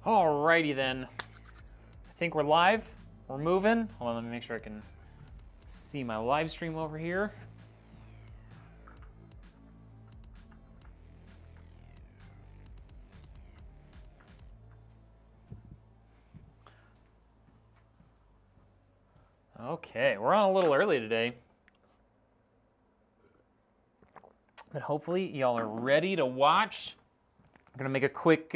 Alrighty then. I think we're live. We're moving. Hold on, let me make sure I can see my live stream over here. Okay, we're on a little early today. But hopefully y'all are ready to watch. I'm gonna make a quick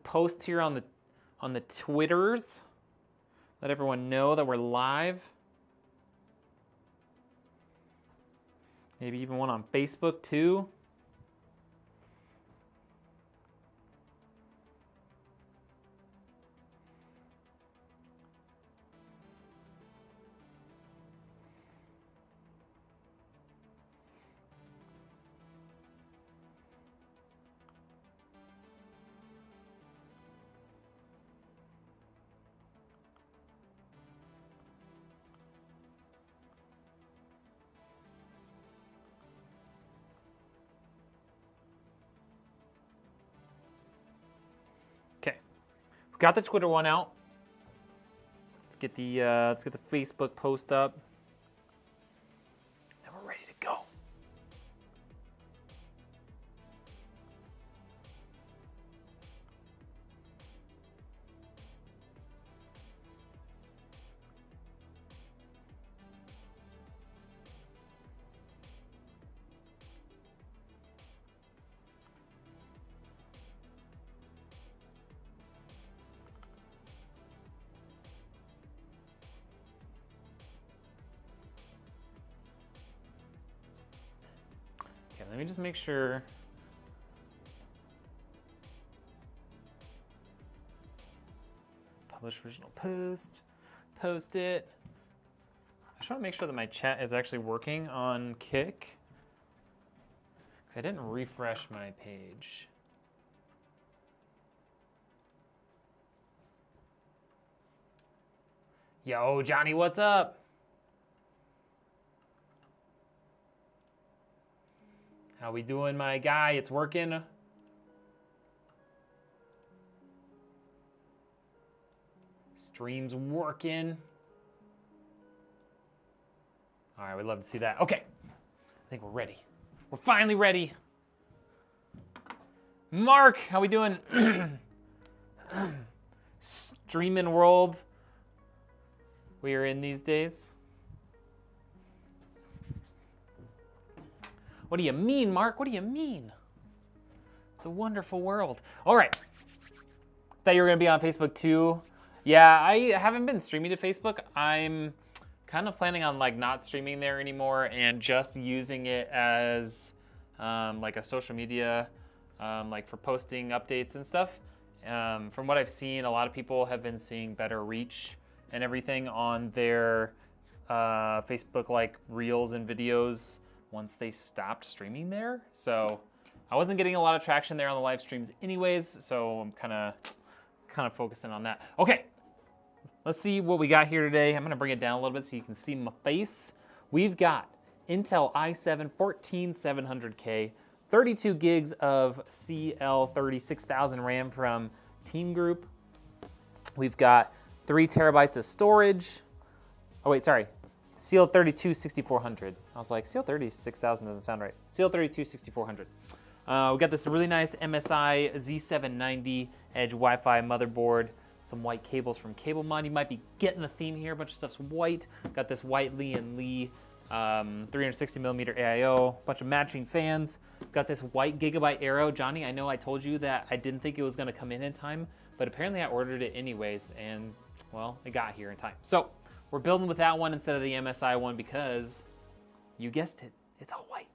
post here on the Twitters. Let everyone know that we're live. Maybe even one on Facebook too. Okay, we got the Twitter one out. Let's get the Facebook post up. And we're ready to go. Okay, let me just make sure. Publish original post. Post it. I just want to make sure that my chat is actually working on Kick. Because I didn't refresh my page. Yo, Johnny, what's up? How we doing, my guy? It's working. Stream's working. All right, we'd love to see that. Okay, I think we're ready. We're finally ready. Mark, how we doing? Streaming world we are in these days. What do you mean, Mark? What do you mean? It's a wonderful world. All right. Thought you were going to be on Facebook too. Yeah, I haven't been streaming to Facebook. I'm kind of planning on like not streaming there anymore and just using it as like a social media, like for posting updates and stuff. From what I've seen, a lot of people have been seeing better reach and everything on their Facebook like reels and videos once they stopped streaming there. So I wasn't getting a lot of traction there on the live streams anyways, so I'm kind of focusing on that. Okay, let's see what we got here today. I'm gonna bring it down a little bit so you can see my face. We've got Intel i7-14700K, 32 gigs of CL36,000 RAM from TeamGroup. We've got 3 terabytes of storage. Oh wait, sorry. CL32 6400. I was like, CL36,000 doesn't sound right. CL32 6400. We got this really nice MSI Z790 Edge Wi-Fi motherboard. Some white cables from Cablemod. You might be getting the theme here. A bunch of stuff's white. Got this white Lian 360mm AIO. Bunch of matching fans. Got this white Gigabyte Aero. Johnny, I know I told you that I didn't think it was going to come in time, but apparently I ordered it anyways, and well, it got here in time. So we're building with that one instead of the MSI one because, you guessed it, it's all white.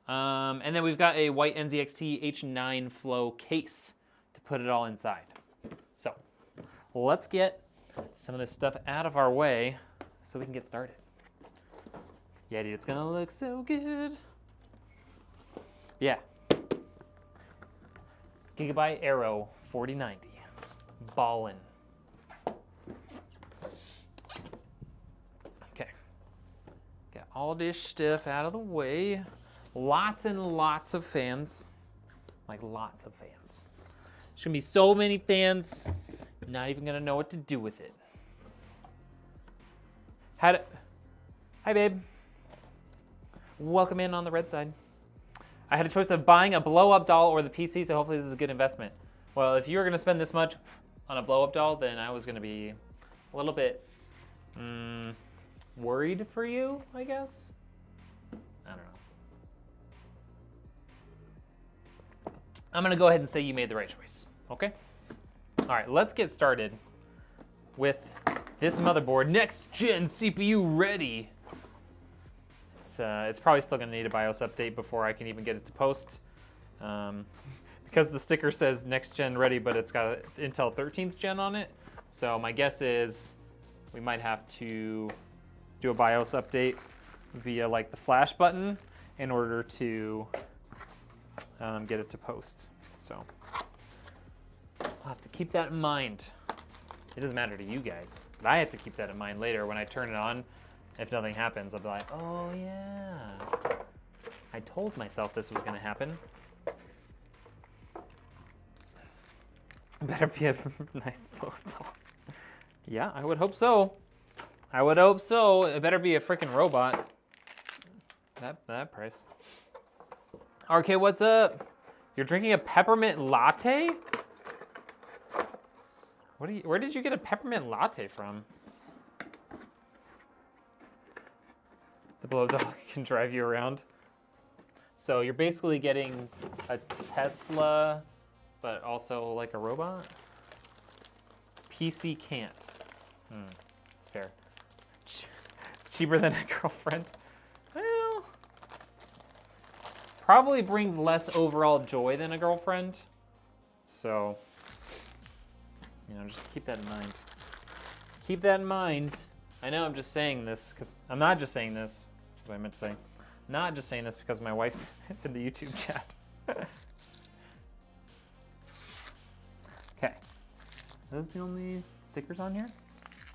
And then we've got a white NZXT H9 Flow case to put it all inside. So let's get some of this stuff out of our way so we can get started. Yeah, dude, it's gonna look so good. Yeah. Gigabyte Aero 4090. Ballin'. All this stuff out of the way. Lots and lots of fans. Like lots of fans. There's gonna be so many fans, not even gonna know what to do with it. Hi, babe. Welcome in on the red side. I had a choice of buying a blow-up doll or the PC, so hopefully this is a good investment. Well, if you were gonna spend this much on a blow-up doll, then I was gonna be a little bit worried for you, I guess. I don't know. I'm gonna go ahead and say you made the right choice, okay? All right, let's get started with this motherboard. Next gen CPU ready. It's probably still gonna need a BIOS update before I can even get it to post. Because the sticker says next gen ready, but it's got Intel 13th gen on it. So my guess is we might have to do a BIOS update via like the flash button in order to get it to post. So I'll have to keep that in mind. It doesn't matter to you guys, but I have to keep that in mind later when I turn it on. If nothing happens, I'll be like, oh yeah, I told myself this was gonna happen. Better be a nice blow doll. Yeah, I would hope so. I would hope so. It better be a freaking robot. That price. RK, what's up? You're drinking a peppermint latte? Where did you get a peppermint latte from? The blow doll can drive you around. So you're basically getting a Tesla, but also like a robot? PC can't. It's fair. It's cheaper than a girlfriend. Well, probably brings less overall joy than a girlfriend. So, you know, just keep that in mind. Keep that in mind. I know I'm just saying this because I'm not just saying this. That's what I meant to say. Not just saying this because my wife's in the YouTube chat. Okay. Are those the only stickers on here?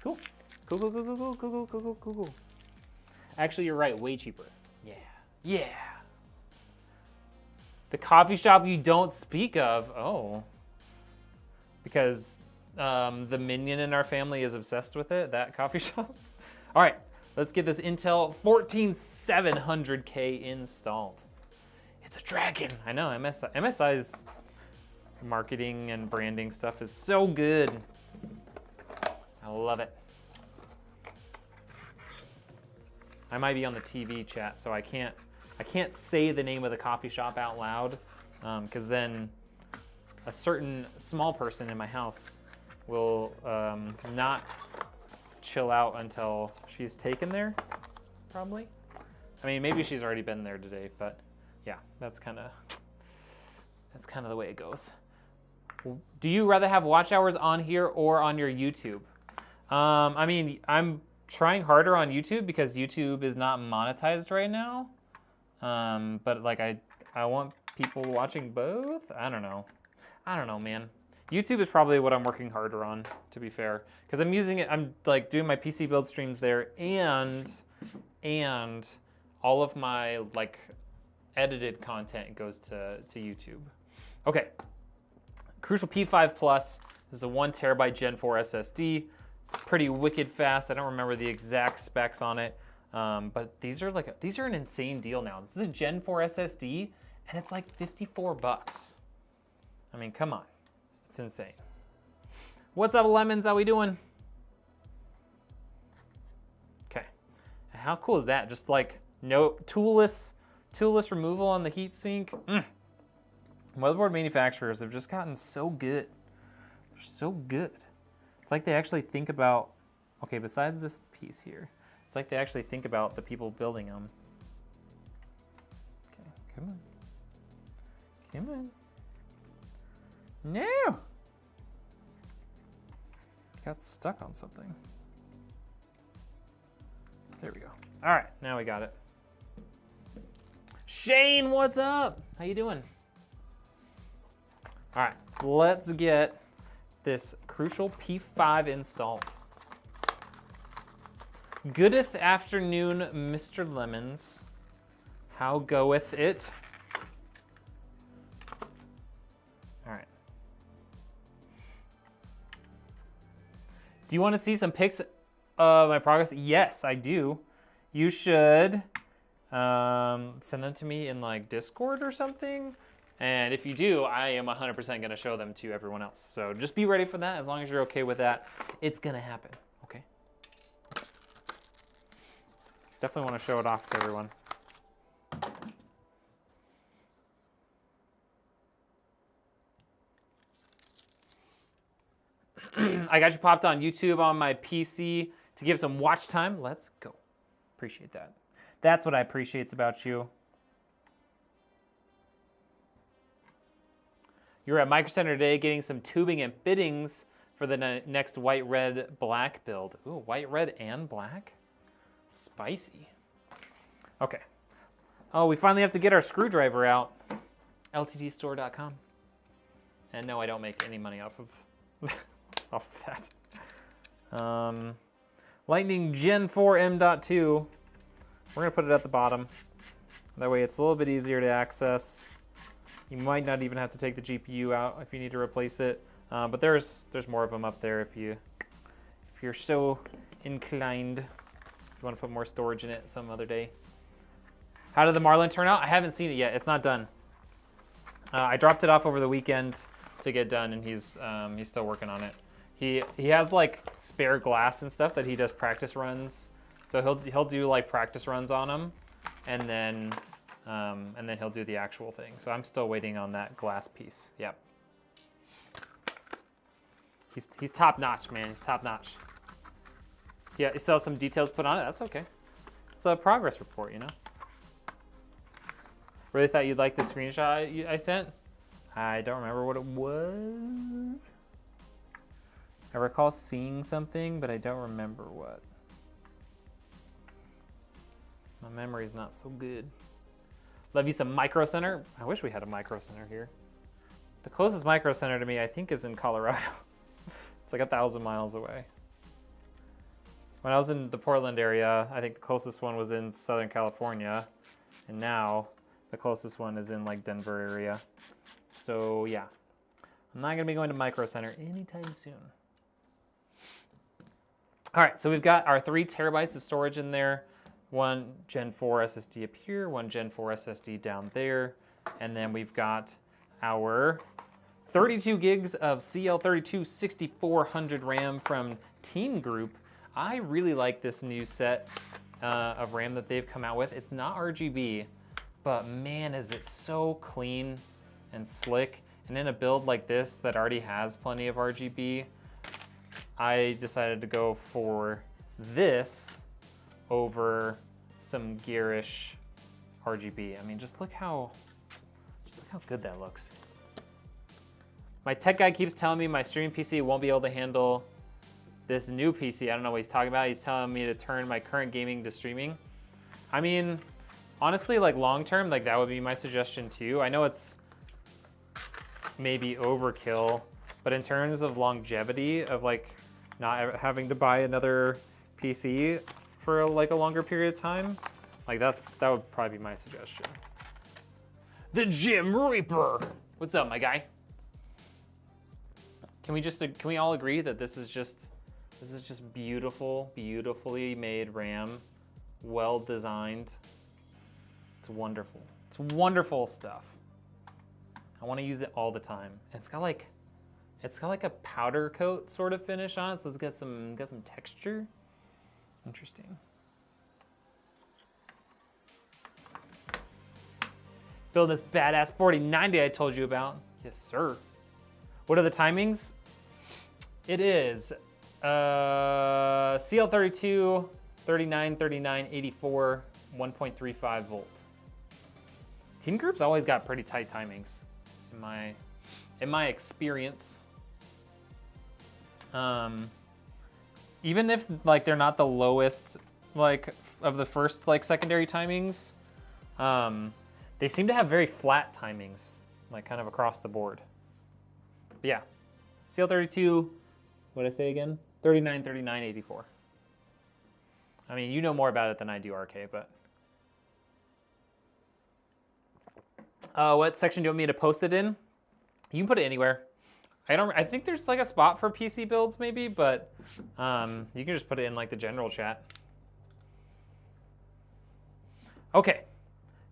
Cool. Cool. Actually, you're right. Way cheaper. Yeah. Yeah. The coffee shop you don't speak of. Oh. Because the minion in our family is obsessed with it. That coffee shop. All right. Let's get this Intel 14700K installed. It's a dragon. I know, MSI's marketing and branding stuff is so good. I love it. I might be on the TV chat, so I can't say the name of the coffee shop out loud, because then a certain small person in my house will not chill out until she's taken there, probably. I mean, maybe she's already been there today, but yeah, that's kind of the way it goes. Do you rather have watch hours on here or on your YouTube? I mean, I'm trying harder on YouTube because YouTube is not monetized right now. But like I want people watching both. I don't know, man. YouTube is probably what I'm working harder on, to be fair, because I'm using it. I'm like doing my PC build streams there, and all of my like edited content goes to YouTube. Okay, Crucial P5 Plus is a 1 terabyte Gen 4 SSD. It's pretty wicked fast. I don't remember the exact specs on it, but these are an insane deal now. This is a Gen 4 SSD, and it's like $54. I mean, come on. It's insane. What's up, Lemons? How we doing? Okay. And how cool is that? Just like no toolless removal on the heatsink. Motherboard manufacturers have just gotten so good. They're so good. It's like they actually think about, okay, besides this piece here, it's like they actually think about the people building them. Okay, come on. Come on. No! Got stuck on something. There we go. All right, now we got it. Shane, what's up? How you doing? All right, let's get this Crucial P5 installed. Goodeth afternoon, Mr. Lemons. How goeth it? Do you want to see some pics of my progress? Yes, I do. You should send them to me in like Discord or something. And if you do, I am 100% going to show them to everyone else. So just be ready for that. As long as you're okay with that, it's going to happen. Okay. Definitely want to show it off to everyone. I got you popped on YouTube on my PC to give some watch time. Let's go. Appreciate that. That's what I appreciate about you. You're at Micro Center today getting some tubing and fittings for the next white, red, black build. Ooh, white, red, and black? Spicy. Okay. Oh, we finally have to get our screwdriver out. LTDstore.com. And no, I don't make any money off of that. Lightning Gen 4 M.2. We're gonna put it at the bottom. That way it's a little bit easier to access. You might not even have to take the GPU out if you need to replace it. But there's more of them up there if you're so inclined. If you want to put more storage in it some other day. How did the Marlin turn out? I haven't seen it yet. It's not done. I dropped it off over the weekend to get done, and he's still working on it. He has like spare glass and stuff that he does practice runs. So he'll do like practice runs on them, and then he'll do the actual thing. So I'm still waiting on that glass piece. Yep. He's top notch, man. He's top notch. Yeah, he still has some details put on it. That's okay. It's a progress report, you know. Really thought you'd like the screenshot I sent. I don't remember what it was. I recall seeing something, but I don't remember what. My memory's not so good. Love you some Micro Center. I wish we had a Micro Center here. The closest Micro Center to me, I think, is in Colorado. It's like 1,000 miles away. When I was in the Portland area, I think the closest one was in Southern California. And now the closest one is in like Denver area. So yeah, I'm not gonna be going to Micro Center anytime soon. All right, so we've got our 3 terabytes of storage in there. One Gen 4 SSD up here, one Gen 4 SSD down there. And then we've got our 32 gigs of CL32 6400 RAM from TeamGroup. I really like this new set of RAM that they've come out with. It's not RGB, but man, is it so clean and slick. And in a build like this that already has plenty of RGB, I decided to go for this over some gearish RGB. I mean, just look how good that looks. My tech guy keeps telling me my streaming PC won't be able to handle this new PC. I don't know what he's talking about. He's telling me to turn my current gaming to streaming. I mean, honestly, like long term, like that would be my suggestion too. I know it's maybe overkill, but in terms of longevity of like not having to buy another PC for like a longer period of time, like that would probably be my suggestion. The Gym Reaper. What's up, my guy? Can we all agree that this is just beautiful, beautifully made RAM, well designed. It's wonderful. It's wonderful stuff. I want to use it all the time. It's got like a powder coat sort of finish on it, so it's got some texture. Interesting. Build this badass 4090 I told you about. Yes, sir. What are the timings? It is CL32, 39, 39, 84, 1.35 volt. TeamGroup's always got pretty tight timings in my experience. Even if like they're not the lowest like of the first like secondary timings, they seem to have very flat timings, like kind of across the board. But yeah, CL32, what did I say again? 39, 39, 84. I mean, you know more about it than I do, RK, but. What section do you want me to post it in? You can put it anywhere. I think there's like a spot for PC builds maybe, but you can just put it in like the general chat. Okay,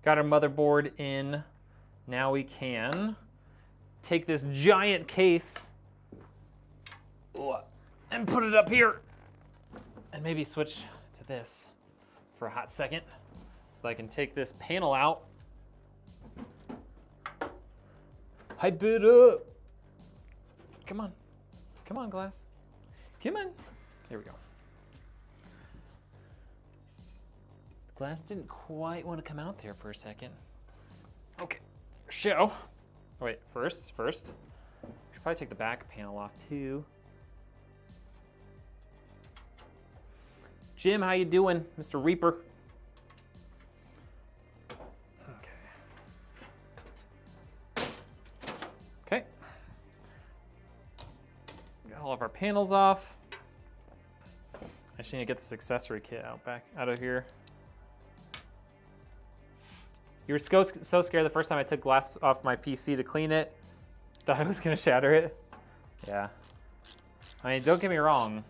got our motherboard in. Now we can take this giant case and put it up here and maybe switch to this for a hot second so I can take this panel out. Hype it up. Come on. Come on, glass. Come on. There we go. The glass didn't quite want to come out there for a second. Okay. Show. Oh, wait, first. Should probably take the back panel off too. Jim, how you doing, Mr. Reaper? Okay. Got all of our panels off. I just need to get this accessory kit out of here. You were so scared the first time I took glass off my PC to clean it. Thought I was gonna shatter it. Yeah. I mean, don't get me wrong.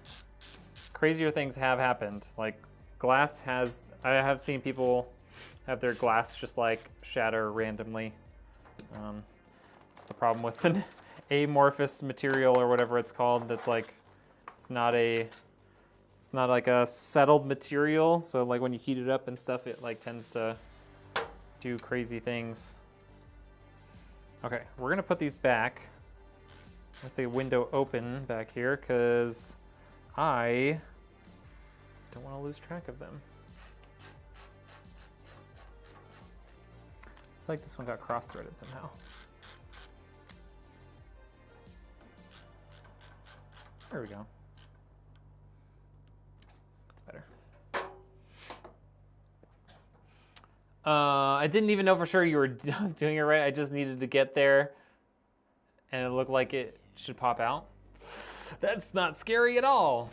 Crazier things have happened. Like glass has, I have seen people have their glass just like shatter randomly. It's the problem with an amorphous material or whatever it's called. That's like, it's not like a settled material. So like when you heat it up and stuff, it like tends to do crazy things. Okay, we're gonna put these back with the window open back here because I don't want to lose track of them. I feel like this one got cross-threaded somehow. There we go. That's better. I didn't even know for sure you were doing it right. I just needed to get there and it looked like it should pop out. That's not scary at all.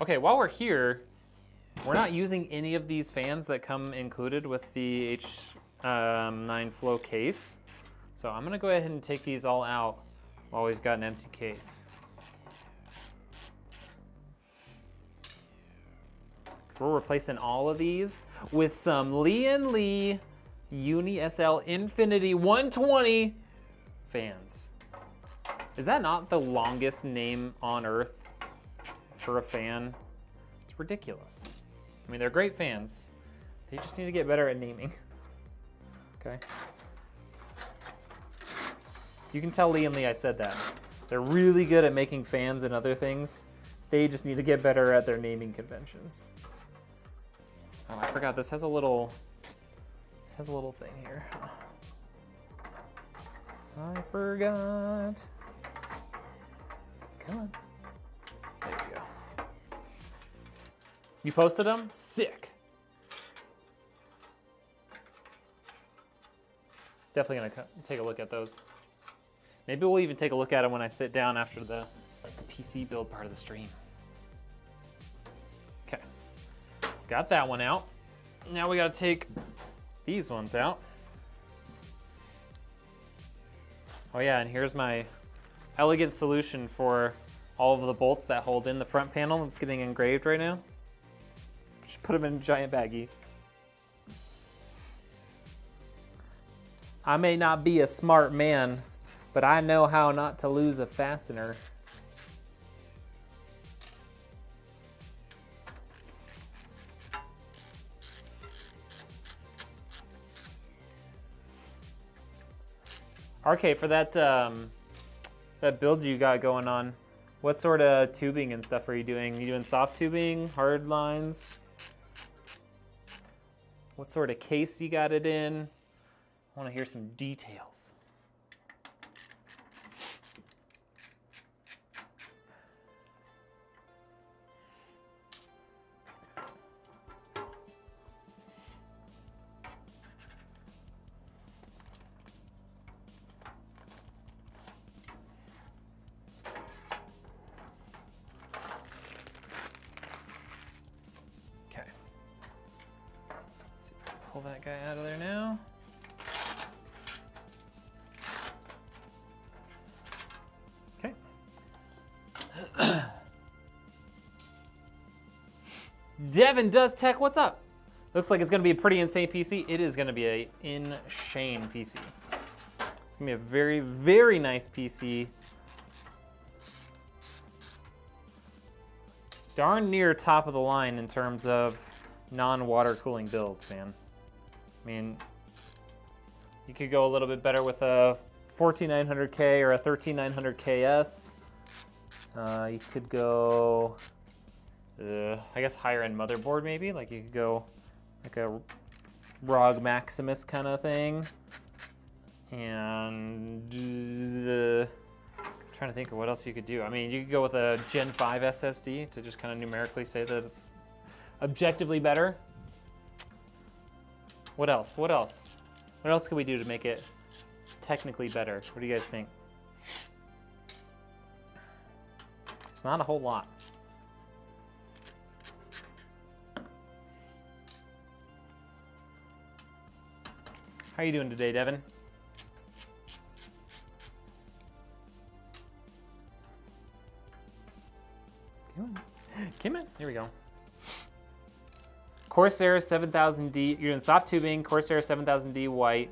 Okay, while we're here, we're not using any of these fans that come included with the H9 Flow case. So I'm gonna go ahead and take these all out while we've got an empty case. So we're replacing all of these with some Lian Li Uni SL Infinity 120 fans. Is that not the longest name on earth for a fan? It's ridiculous. I mean, they're great fans. They just need to get better at naming. Okay. You can tell Lian Li I said that. They're really good at making fans and other things. They just need to get better at their naming conventions. Oh, I forgot this has a little thing here. I forgot. Come on. There you go. You posted them? Sick. Definitely gonna take a look at those. Maybe we'll even take a look at them when I sit down after the PC build part of the stream. Okay, got that one out. Now we gotta take these ones out. Oh yeah, and here's my elegant solution for all of the bolts that hold in the front panel that's getting engraved right now. Just put them in a giant baggie. I may not be a smart man, but I know how not to lose a fastener. RK, for that that build you got going on, what sort of tubing and stuff are you doing? You doing soft tubing, hard lines? What sort of case you got it in? I want to hear some details. Okay. Let's see if I can pull that guy out of there now. Okay, Devin Does Tech, what's up? Looks like it's gonna be a pretty insane PC. It is gonna be a insane PC. It's gonna be a very, very nice PC. Darn near top of the line in terms of non-water cooling builds, man. I mean, you could go a little bit better with a 14900K or a 13900KS. You could go, I guess, higher end motherboard maybe. Like you could go like a ROG Maximus kind of thing. And trying to think of what else you could do. I mean, you could go with a Gen 5 SSD to just kind of numerically say that it's objectively better. What else? What else? What else can we do to make it technically better? What do you guys think? It's not a whole lot. How are you doing today, Devin? Come on. Here we go. Corsair 7000D. You're doing soft tubing, Corsair 7000D white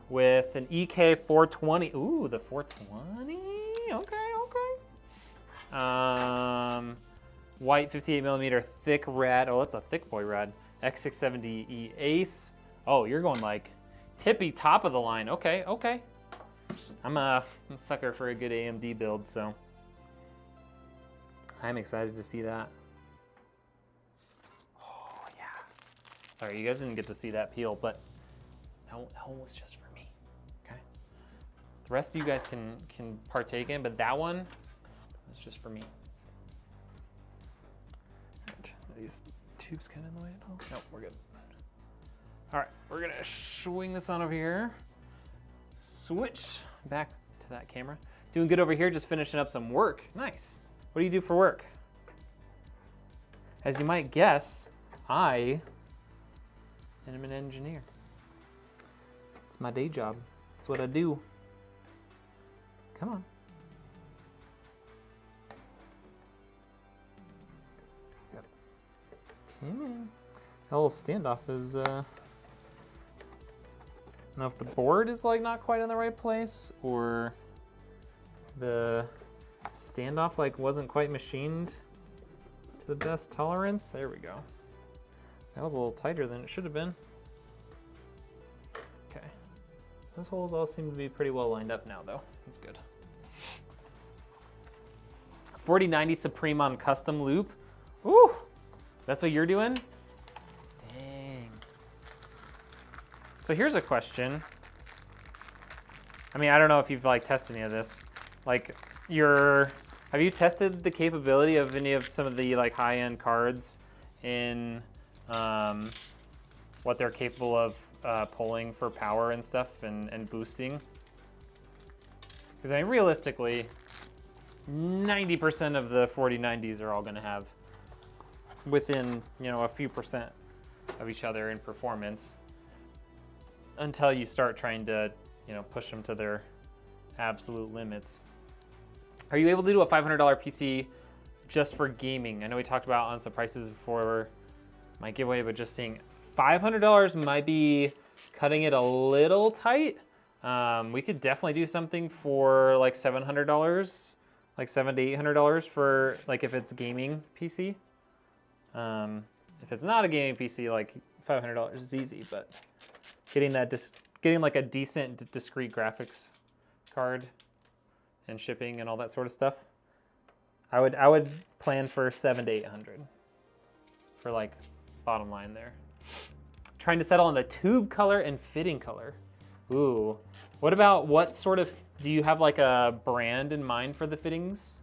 with an EK 420. Ooh, the 420. Okay. White 58mm thick rad. Oh, that's a thick boy rad. X670E Ace. Oh, you're going like tippy top of the line. Okay. I'm a sucker for a good AMD build, so I'm excited to see that. Oh yeah. Sorry, you guys didn't get to see that peel, but that one was just for me. Okay. The rest of you guys can partake in, but that one was just for me. Are these tubes kind of in the way at all? No, we're good. All right, we're gonna swing this on over here. Switch back to that camera. Doing good over here, just finishing up some work. Nice. What do you do for work? As you might guess, I am an engineer. It's my day job. It's what I do. Come on. Got it. Come in. That little standoff is, I don't know if the board is like not quite in the right place or the standoff like wasn't quite machined to the best tolerance. There we go. That was a little tighter than it should have been. Okay. Those holes all seem to be pretty well lined up now though. That's good. 4090 Supreme on custom loop. Ooh, that's what you're doing? Dang. So here's a question. I mean, I don't know if you've like tested any of this. Like have you tested the capability of any of some of the like high-end cards in what they're capable of pulling for power and stuff and boosting? Because I mean, realistically, 90% of the 4090s are all going to have within, you know, a few percent of each other in performance until you start trying to, you know, push them to their absolute limits. Are you able to do a $500 PC just for gaming? I know we talked about on some prices before my giveaway, but just seeing $500 might be cutting it a little tight. We could definitely do something for like $700, like $700 to $800 for like if it's gaming PC. If it's not a gaming PC, like $500 is easy, but getting like a decent discrete graphics card and shipping and all that sort of stuff, I would plan for $700 to $800 for like bottom line there. Trying to settle on the tube color and fitting color. Ooh, what sort of, do you have like a brand in mind for the fittings?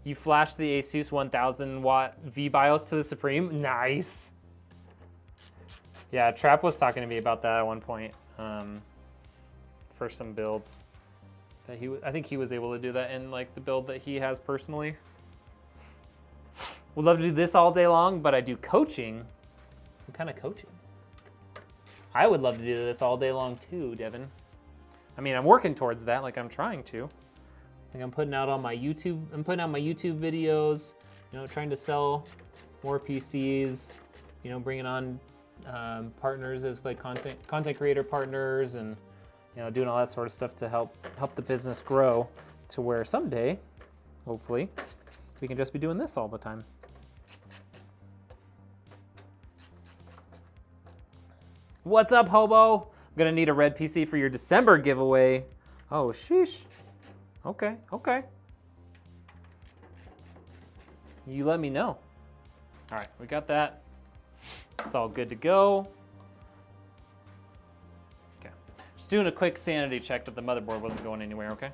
You flashed the Asus 1000 watt V-BIOS to the Supreme, nice. Yeah, Trap was talking to me about that at one point for some builds. I think he was able to do that in like the build that he has personally. Would love to do this all day long, but I do coaching. What kind of coaching? I would love to do this all day long too, Devin. I mean, I'm working towards that, like I'm trying to. Like I'm putting out my YouTube videos, you know, trying to sell more PCs, you know, bringing on partners as like content creator partners, and you know, doing all that sort of stuff to help the business grow to where someday, hopefully, we can just be doing this all the time. What's up, Hobo? I'm gonna need a red PC for your December giveaway. Oh, sheesh. Okay, okay. You let me know. All right, we got that. It's all good to go. Okay, just doing a quick sanity check that the motherboard wasn't going anywhere, okay?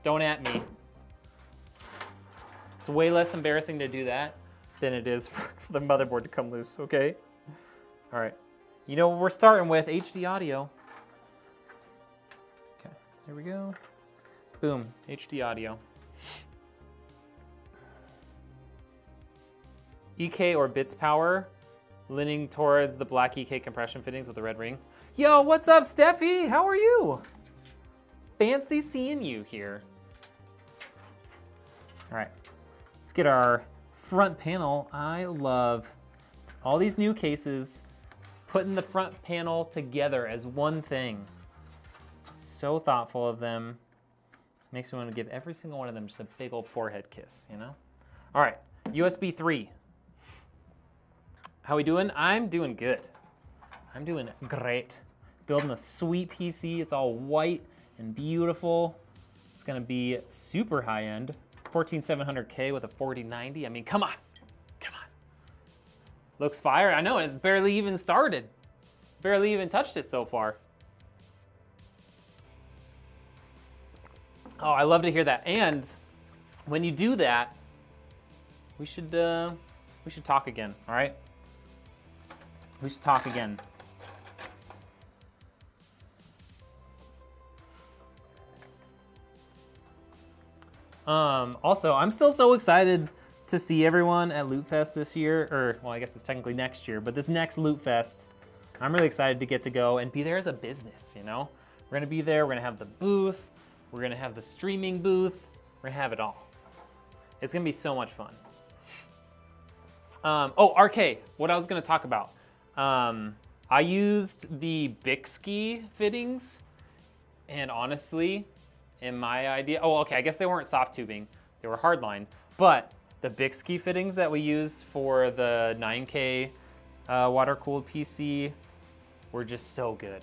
Don't at me. It's way less embarrassing to do that than it is for the motherboard to come loose, okay? All right, you know what we're starting with, HD audio. Okay, here we go. Boom, HD audio. EK or bits power, leaning towards the black EK compression fittings with the red ring. Yo, what's up, Steffi? How are you? Fancy seeing you here. All right, let's get our front panel. I love all these new cases, putting the front panel together as one thing. It's so thoughtful of them. Makes me want to give every single one of them just a big old forehead kiss, you know? All right, USB 3. How we doing? I'm doing good. I'm doing great. Building a sweet PC. It's all white and beautiful. It's gonna be super high end. 14700K with a 4090. I mean, come on, come on. Looks fire. I know, and it's barely even started. Barely even touched it so far. Oh, I love to hear that. And when you do that, we should talk again, all right? We should talk again. Also, I'm still so excited to see everyone at Loot Fest this year, or well, I guess it's technically next year, but this next Loot Fest, I'm really excited to get to go and be there as a business, you know? We're gonna be there, we're gonna have the booth, we're gonna have the streaming booth, we're gonna have it all. It's gonna be so much fun. Oh, RK, what I was gonna talk about. I used the Bixby fittings, and honestly, in my idea, oh, okay, I guess they weren't soft tubing, they were hardline, but the Bixby fittings that we used for the 9K water-cooled PC were just so good.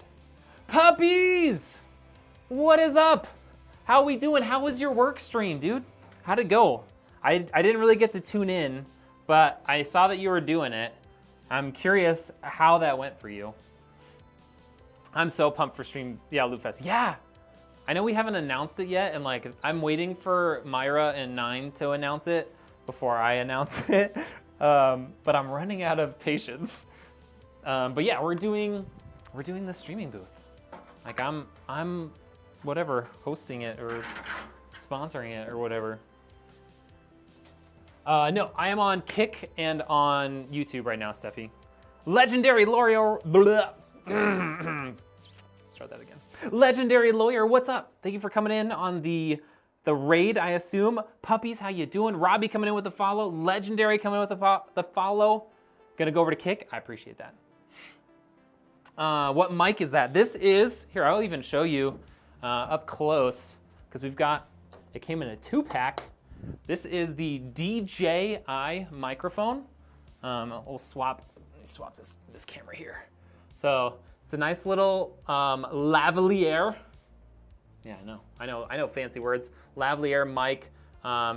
Puppies! What is up? How we doing? How was your work stream, dude? How'd it go? I didn't really get to tune in, but I saw that you were doing it. I'm curious how that went for you. I'm so pumped for stream, yeah, Loot Fest. Yeah, I know we haven't announced it yet, and like I'm waiting for Myra and Nine to announce it before I announce it, but I'm running out of patience. But yeah, we're doing the streaming booth. Like I'm whatever, hosting it or sponsoring it or whatever. No, I am on Kick and on YouTube right now, Steffi. Legendary Lawyer, start that again. Legendary Lawyer, what's up? Thank you for coming in on the raid, I assume. Puppies, how you doing? Robbie coming in with the follow. Legendary coming in with the follow. Gonna go over to Kick, I appreciate that. What mic is that? This is, here, I'll even show you up close, because it came in a 2-pack. This is the DJI microphone. We'll swap this camera here. So it's a nice little lavalier. Yeah, I know fancy words. Lavalier mic.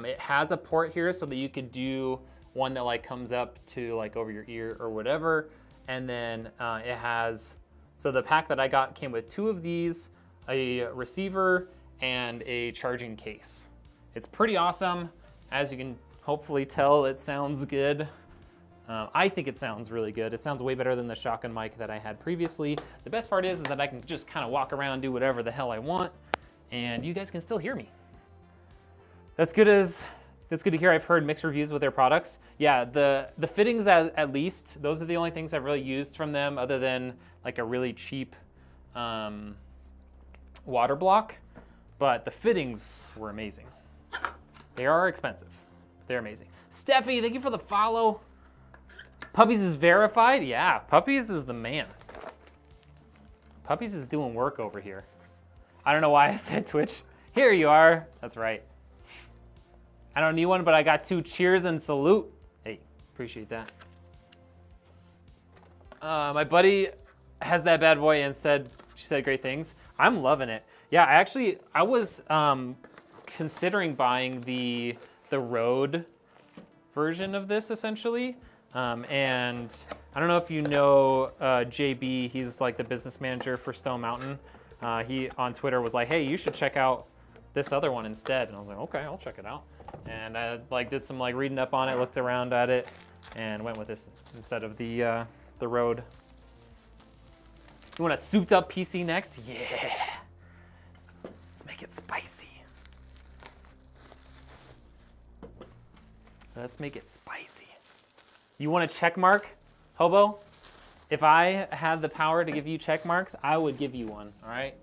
It has a port here so that you could do one that like comes up to like over your ear or whatever. And then it has, so the pack that I got came with 2 of these, a receiver and a charging case. It's pretty awesome. As you can hopefully tell, it sounds good. I think it sounds really good. It sounds way better than the shotgun mic that I had previously. The best part is that I can just kind of walk around, do whatever the hell I want, and you guys can still hear me. That's good to hear. I've heard mixed reviews with their products. Yeah, the fittings at least, those are the only things I've really used from them other than like a really cheap water block, but the fittings were amazing. They are expensive. They're amazing. Steffi, thank you for the follow. Puppies is verified? Yeah, Puppies is the man. Puppies is doing work over here. I don't know why I said Twitch. Here you are. That's right. I don't need one, but I got 2 cheers and salute. Hey, appreciate that. My buddy has that bad boy and she said great things. I'm loving it. Yeah, I was considering buying the Rode version of this essentially. And I don't know if you know JB, he's like the business manager for Stone Mountain. He on Twitter was like, hey, you should check out this other one instead. And I was like, okay, I'll check it out. And I like did some like reading up on it, looked around at it, and went with this instead of the Rode. You want a souped up PC next? Yeah. Let's make it spicy. Let's make it spicy. You want a check mark, Hobo? If I had the power to give you check marks, I would give you one, all right?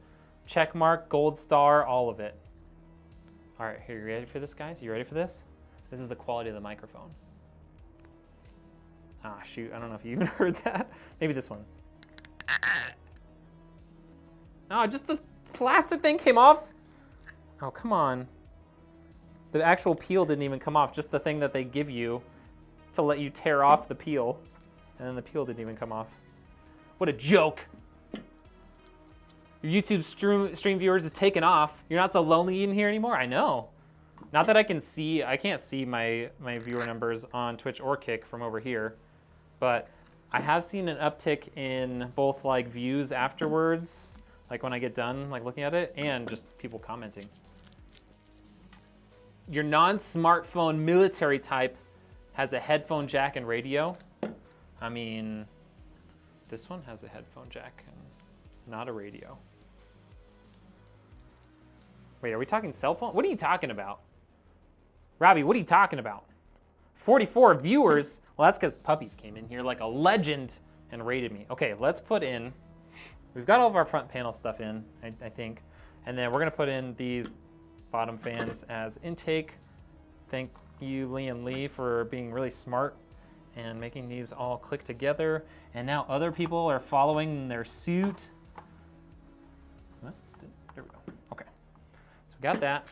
Check mark, gold star, all of it. All right, here, you ready for this, guys? You ready for this? This is the quality of the microphone. Ah, shoot, I don't know if you even heard that. Maybe this one. Oh, just the plastic thing came off? Oh, come on. The actual peel didn't even come off, just the thing that they give you to let you tear off the peel. And then the peel didn't even come off. What a joke. Your YouTube stream viewers is taken off. You're not so lonely in here anymore? I know. Not that I can see, I can't see my viewer numbers on Twitch or Kick from over here, but I have seen an uptick in both like views afterwards, like when I get done like looking at it, and just people commenting. Your non-smartphone military type has a headphone jack and radio. I mean, this one has a headphone jack and not a radio. Wait, are we talking cell phone? What are you talking about? Robbie, what are you talking about? 44 viewers? Well, that's because Puppies came in here like a legend and rated me. Okay, let's put in, we've got all of our front panel stuff in, I think. And then we're gonna put in these bottom fans as intake. Thank you, Lian Lee, for being really smart and making these all click together. And now other people are following their suit. What? There we go. Okay. So we got that.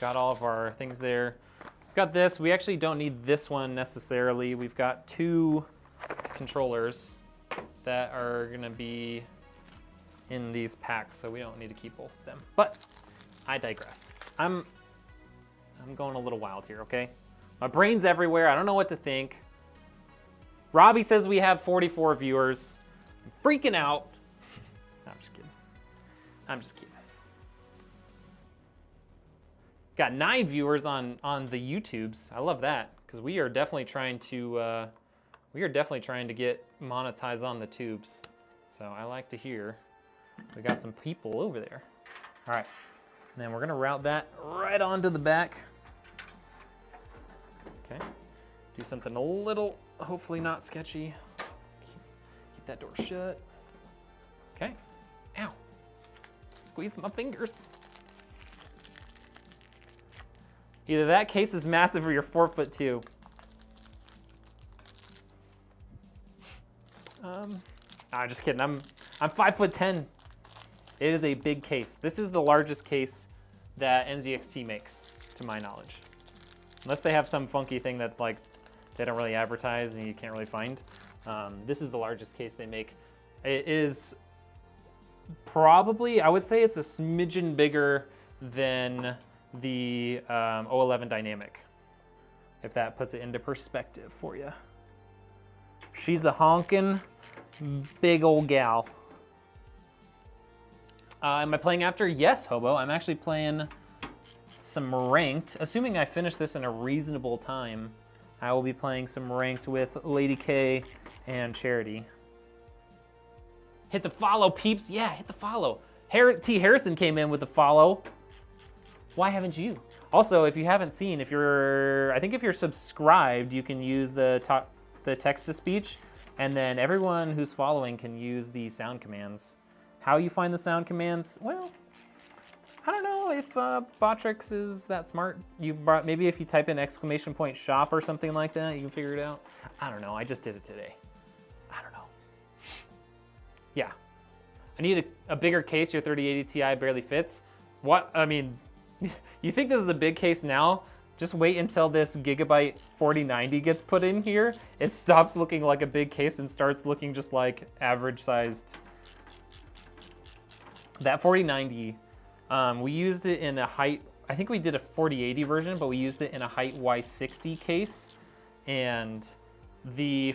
Got all of our things there. We've got this. We actually don't need this one necessarily. We've got 2 controllers that are gonna be in these packs, so we don't need to keep both of them. But I digress. I'm going a little wild here, okay? My brain's everywhere. I don't know what to think. Robbie says we have 44 viewers. I'm freaking out. No, I'm just kidding. I'm just kidding. Got 9 viewers on the YouTubes. I love that because we are definitely trying to get monetized on the tubes. So I like to hear we got some people over there. All right, and then we're gonna route that right onto the back. Okay, do something a little, hopefully not sketchy. Keep that door shut. Okay, ow, squeeze my fingers. Either that case is massive or you're 4'2". I'm just kidding. I'm 5'10". It is a big case. This is the largest case that NZXT makes, to my knowledge. Unless they have some funky thing that like they don't really advertise and you can't really find. This is the largest case they make. It is probably, I would say it's a smidgen bigger than the 011 Dynamic, if that puts it into perspective for you. She's a honkin' big old gal. Am I playing after? Yes, Hobo. I'm actually playing some ranked. Assuming I finish this in a reasonable time, I will be playing some ranked with Lady K and Charity. Hit the follow, peeps. Yeah, hit the follow. T. Harrison came in with the follow. Why haven't you? Also, if you haven't seen, I think if you're subscribed, you can use the text-to-speech, and then everyone who's following can use the sound commands. How you find the sound commands? Well, I don't know if Botrix is that smart. Maybe if you type in !shop or something like that, you can figure it out. I don't know, I just did it today. I don't know. Yeah, I need a bigger case. Your 3080 Ti barely fits. What, I mean, you think this is a big case now? Just wait until this Gigabyte 4090 gets put in here. It stops looking like a big case and starts looking just like average sized. That 4090, we used it in a height, I think we did a 4080 version, but we used it in a height Y60 case. And the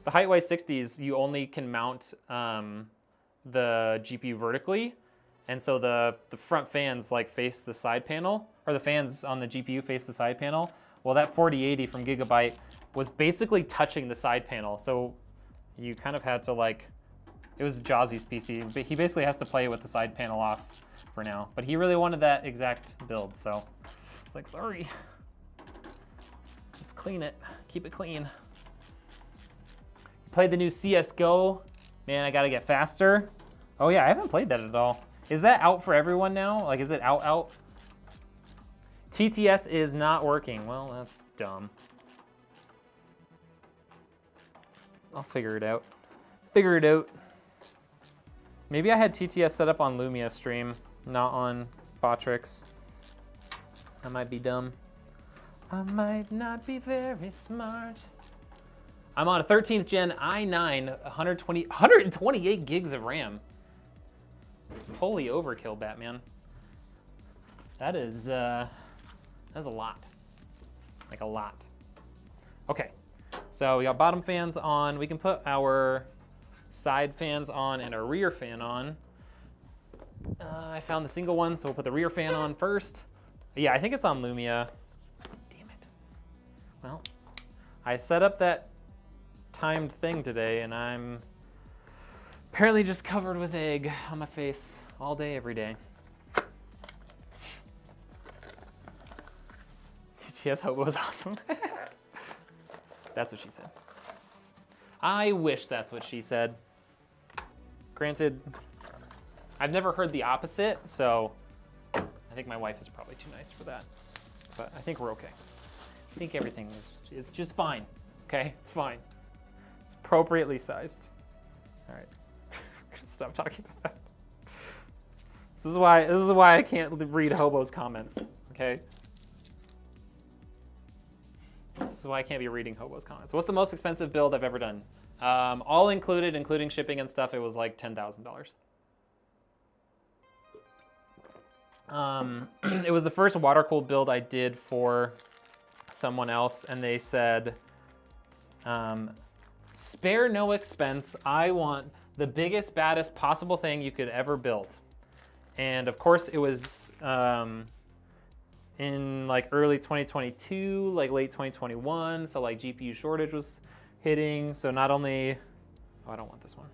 height Y60s, you only can mount the GPU vertically. And so the front fans like face the side panel, or the fans on the GPU face the side panel. Well, that 4080 from Gigabyte was basically touching the side panel. So you kind of had to like, it was Jazzy's PC, but he basically has to play with the side panel off for now. But he really wanted that exact build, so it's like, sorry. Just clean it, keep it clean. Played the new CSGO. Man, I gotta get faster. Oh yeah, I haven't played that at all. Is that out for everyone now? Like, is it out? TTS is not working. Well, that's dumb. I'll figure it out. Figure it out. Maybe I had TTS set up on Lumia stream, not on Botrix. I might be dumb. I might not be very smart. I'm on a 13th gen i9, 128 gigs of RAM. Holy overkill, Batman. That is, that's a lot. Like a lot. Okay, so we got bottom fans on. We can put our side fans on and our rear fan on. I found the single one, so we'll put the rear fan on first. Yeah, I think it's on Lumia. Damn it. Well, I set up that timed thing today, and I'm apparently just covered with egg on my face all day, every day. TTS Hobo was awesome. That's what she said. I wish that's what she said. Granted, I've never heard the opposite, so I think my wife is probably too nice for that. But I think we're okay. I think everything is, it's just fine, okay? It's fine. It's appropriately sized. All right, stop talking about that. This is why I can't read Hobo's comments, okay? This is why I can't be reading Hobo's comments. What's the most expensive build I've ever done? All included, including shipping and stuff, it was like $10,000. It was the first water-cooled build I did for someone else, and they said, spare no expense, I want the biggest, baddest possible thing you could ever build. And of course it was in like early 2022, like late 2021, so like GPU shortage was hitting. So not only, oh, I don't want this one.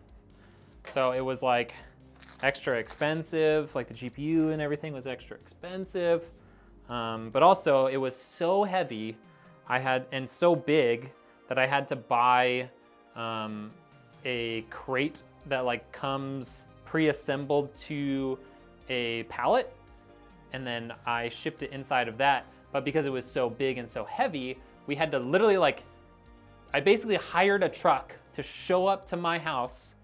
So it was like extra expensive, like the GPU and everything was extra expensive. But also it was so heavy and so big that I had to buy a crate that like comes pre-assembled to a pallet, and then I shipped it inside of that. But because it was so big and so heavy, we had to literally like, I basically hired a truck to show up to my house,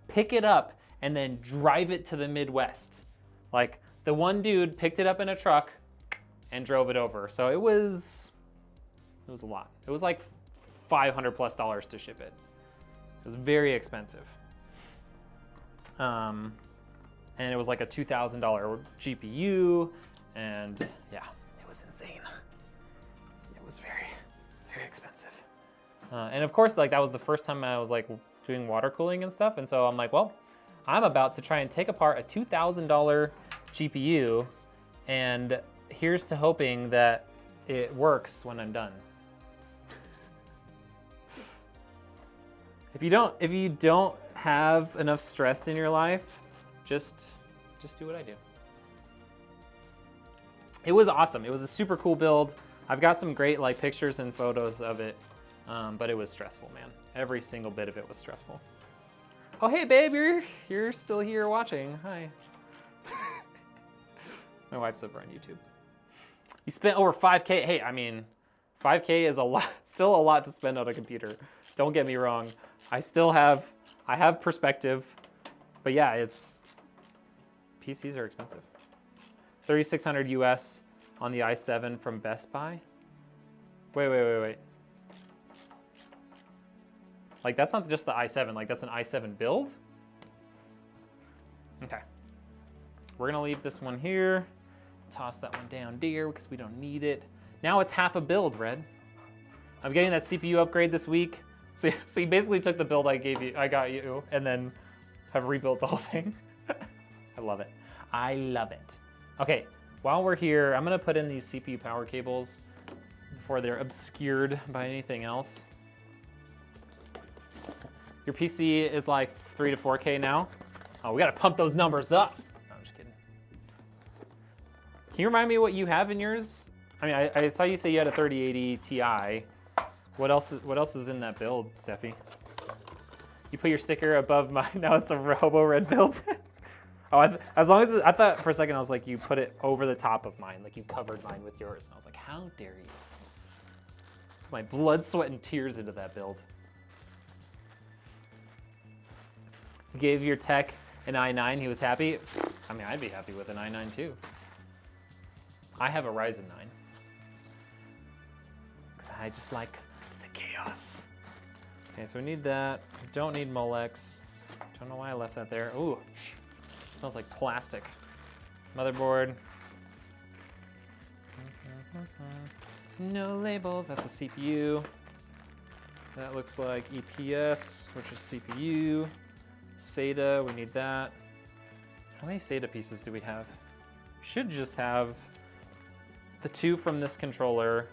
pick it up, and then drive it to the Midwest. Like the one dude picked it up in a truck and drove it over. So it was a lot. It was like $500+ to ship it. It was very expensive. And it was like a $2,000 GPU, and yeah, it was insane. It was very, very expensive. And of course, like that was the first time I was like doing water cooling and stuff, and so I'm like, well, I'm about to try and take apart a $2,000 GPU, and here's to hoping that it works when I'm done. If you don't have enough stress in your life, just do what I do. It was awesome. It was a super cool build. I've got some great like pictures and photos of it, but it was stressful, man. Every single bit of it was stressful. Oh, hey babe, you're still here watching. Hi. My wife's over on YouTube. You spent over 5K. Hey, I mean, 5K is a lot, still a lot to spend on a computer. Don't get me wrong. I have perspective, but yeah, PCs are expensive. 3,600 US on the i7 from Best Buy. Wait. Like, that's not just the i7, like that's an i7 build? Okay. We're gonna leave this one here. Toss that one down there because we don't need it. Now it's half a build, Red. I'm getting that CPU upgrade this week. So you basically took the build I got you, and then have rebuilt the whole thing. I love it. I love it. Okay, while we're here, I'm gonna put in these CPU power cables before they're obscured by anything else. Your PC is like 3 to 4K now. Oh, we gotta pump those numbers up. No, I'm just kidding. Can you remind me what you have in yours? I mean, I saw you say you had a 3080 Ti. What else is in that build, Steffi? You put your sticker above mine. Now it's a Robo Red build. Oh, as long as I thought for a second I was like you put it over the top of mine, like you covered mine with yours, and I was like, how dare you? My blood, sweat, and tears into that build. You gave your tech an i9. He was happy. I mean, I'd be happy with an i9 too. I have a Ryzen 9. Because I just like the chaos. Okay, so we need that. We don't need Molex. Don't know why I left that there. Ooh, smells like plastic. Motherboard. No labels, that's a CPU. That looks like EPS, which is CPU. SATA, we need that. How many SATA pieces do we have? We should just have the 2 from this controller.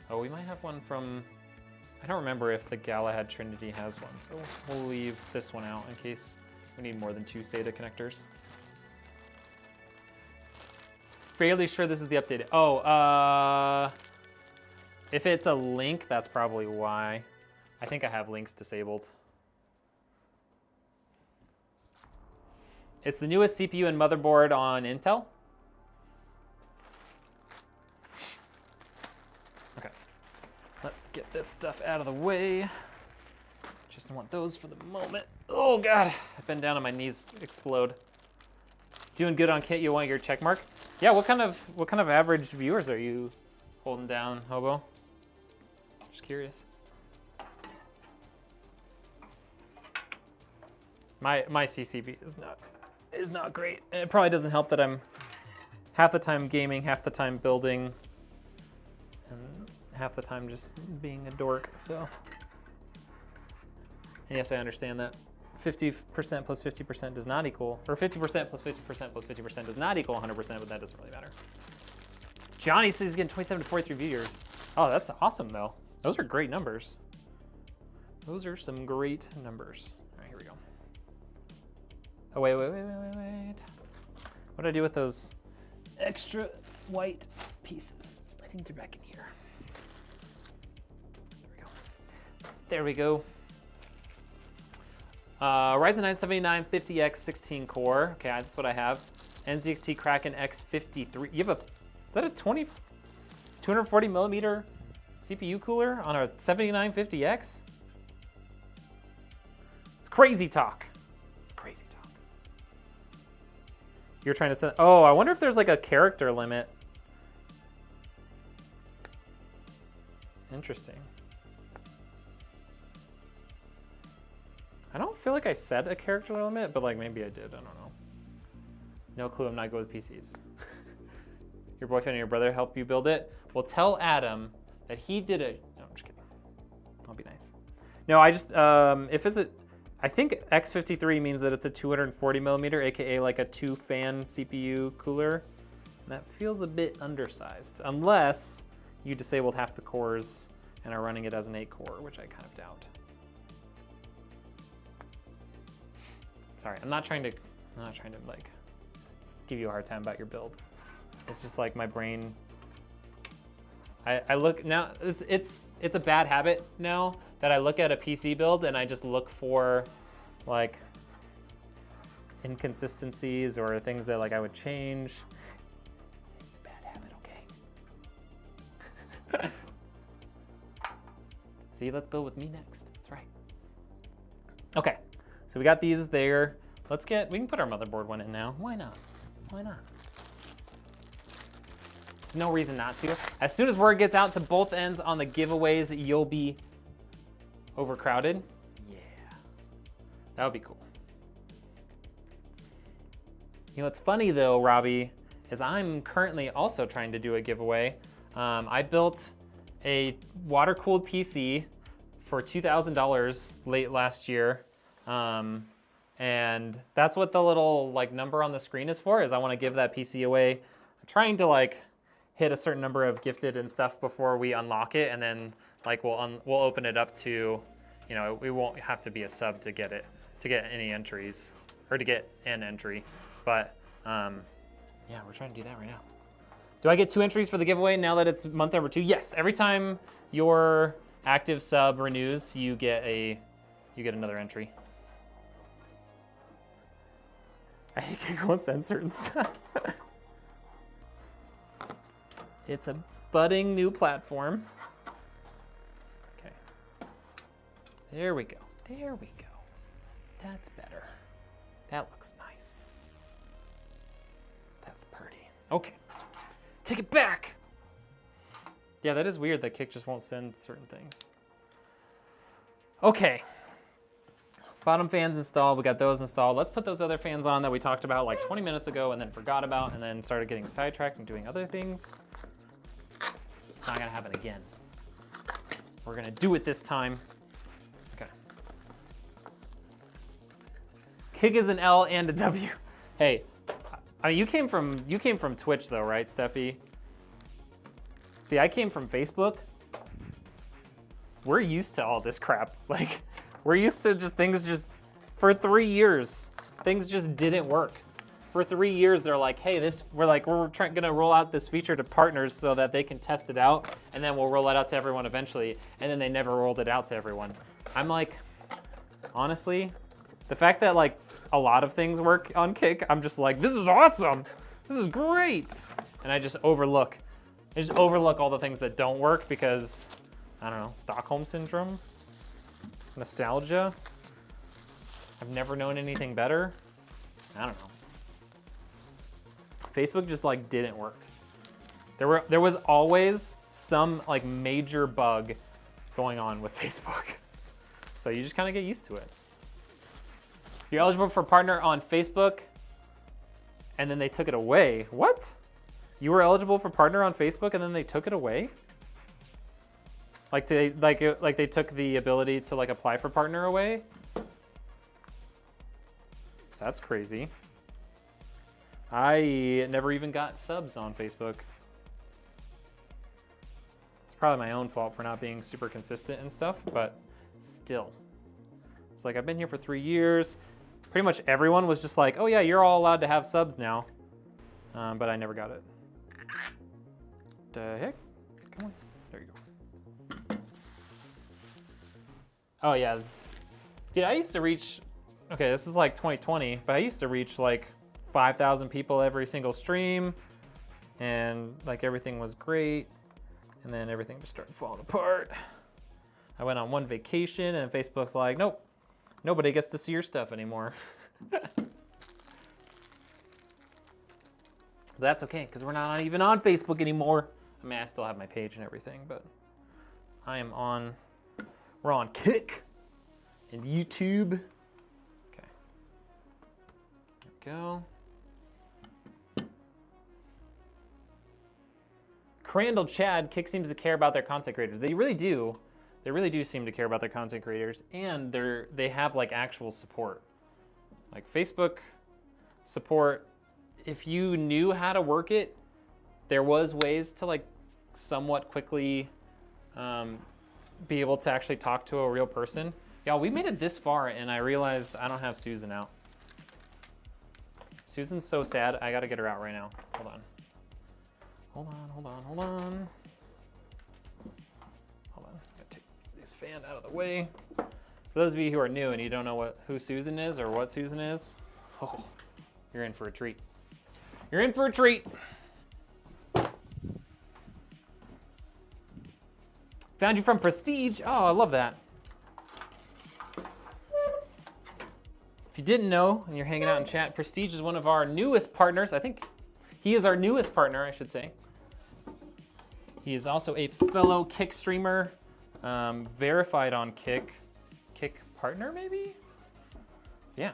Oh, we might have one from, I don't remember if the Galahad Trinity has one, so we'll leave this one out in case we need more than 2 SATA connectors. Fairly sure this is the updated. Oh, if it's a link, that's probably why. I think I have links disabled. It's the newest CPU and motherboard on Intel. Okay, let's get this stuff out of the way. Just don't want those for the moment. Oh God, I've been down on my knees explode. Doing good on Kit, you want your check mark? Yeah, what kind of average viewers are you holding down, Hobo? Just curious. My CCV is not great. And it probably doesn't help that I'm half the time gaming, half the time building, and half the time just being a dork, so. And yes, I understand that 50% plus 50% does not equal, or 50% plus 50% plus 50% does not equal 100%, but that doesn't really matter. Johnny says he's getting 27 to 43 viewers. Oh, that's awesome though. Those are great numbers. Those are some great numbers. All right, here we go. Oh, wait. What did I do with those extra white pieces? I think they're back in here. There we go. Ryzen 9 7950X 16 core. Okay, that's what I have. NZXT Kraken X53. You have is that a 240 millimeter CPU cooler on a 7950X? It's crazy talk. It's crazy talk. You're trying to send, oh, I wonder if there's like a character limit. Interesting. I don't feel like I set a character limit, but like maybe I did, I don't know. No clue, I'm not good with PCs. Your boyfriend and your brother help you build it? Well, tell Adam that he did it. No, I'm just kidding. I'll be nice. No, I just, if it's a, I think X53 means that it's a 240 millimeter, AKA like a 2-fan CPU cooler. That feels a bit undersized, unless you disabled half the cores and are running it as an 8-core, which I kind of doubt. Sorry, I'm not trying to like give you a hard time about your build. It's just like my brain. I look now. It's a bad habit now that I look at a PC build and I just look for like inconsistencies or things that like I would change. See, let's build with me next. That's right. Okay, so we got these there. We can put our motherboard one in now. Why not? Why not? There's no reason not to. As soon as word gets out to both ends on the giveaways, you'll be overcrowded. Yeah, that would be cool. You know what's funny though, Robbie, is I'm currently also trying to do a giveaway. I built a water-cooled PC for $2,000 late last year. And that's what the little like number on the screen is for, is I want to give that PC away. I'm trying to like hit a certain number of gifted and stuff before we unlock it, and then like we'll open it up to, you know, we won't have to be a sub to get any entries, or to get an entry. But yeah, we're trying to do that right now. Do I get 2 entries for the giveaway now that it's month number 2? Yes, every time your active sub renews, you get another entry. I hate going censored and stuff. It's a budding new platform. Okay. There we go. There we go. That's better. That looks nice. That's pretty. Okay. Take it back. Yeah, that is weird that Kick just won't send certain things. Okay. Bottom fans installed, we got those installed. Let's put those other fans on that we talked about like 20 minutes ago and then forgot about, and then started getting sidetracked and doing other things. It's not gonna happen again. We're gonna do it this time. Okay. Kick is an L and a W. Hey, I mean, you came from Twitch though, right, Steffi? See, I came from Facebook. We're used to all this crap. Like, we're used to for 3 years, things just didn't work. For 3 years, they're like, hey, we're gonna roll out this feature to partners so that they can test it out, and then we'll roll it out to everyone eventually, and then they never rolled it out to everyone. I'm like, honestly, the fact that like a lot of things work on Kick, I'm just like, this is awesome, this is great. And I just overlook all the things that don't work because, I don't know, Stockholm Syndrome? Nostalgia? I've never known anything better? I don't know. Facebook just like didn't work. There was always some like major bug going on with Facebook. So you just kind of get used to it. You're eligible for partner on Facebook, and then they took it away. What? You were eligible for partner on Facebook and then they took it away? Like they took the ability to like apply for partner away? That's crazy. I never even got subs on Facebook. It's probably my own fault for not being super consistent and stuff, but still. It's like I've been here for 3 years. Pretty much everyone was just like, oh yeah, you're all allowed to have subs now. But I never got it. The heck? Come on, there you go. Oh yeah, dude, I used to reach, okay, this is like 2020, but I used to reach like 5,000 people every single stream, and like everything was great, and then everything just started falling apart. I went on one vacation and Facebook's like, nope, nobody gets to see your stuff anymore. That's okay, because we're not even on Facebook anymore. I mean, I still have my page and everything, but we're on Kick and YouTube. Okay, there we go. Crandall Chad, Kick seems to care about their content creators. They really do. They really do seem to care about their content creators, and they have like actual support. Like Facebook support, if you knew how to work it, there was ways to like somewhat quickly be able to actually talk to a real person. Y'all, we made it this far and I realized I don't have Susan out. Susan's so sad, I gotta get her out right now. Hold on. Hold on. Hold on, gotta take this fan out of the way. For those of you who are new and you don't know who Susan is or what Susan is, oh, you're in for a treat. You're in for a treat. Found you from Prestige. Oh, I love that. If you didn't know and you're hanging out in chat, Prestige is one of our newest partners. I think he is our newest partner, I should say. He is also a fellow Kick streamer, verified on Kick. Kick partner, maybe? Yeah.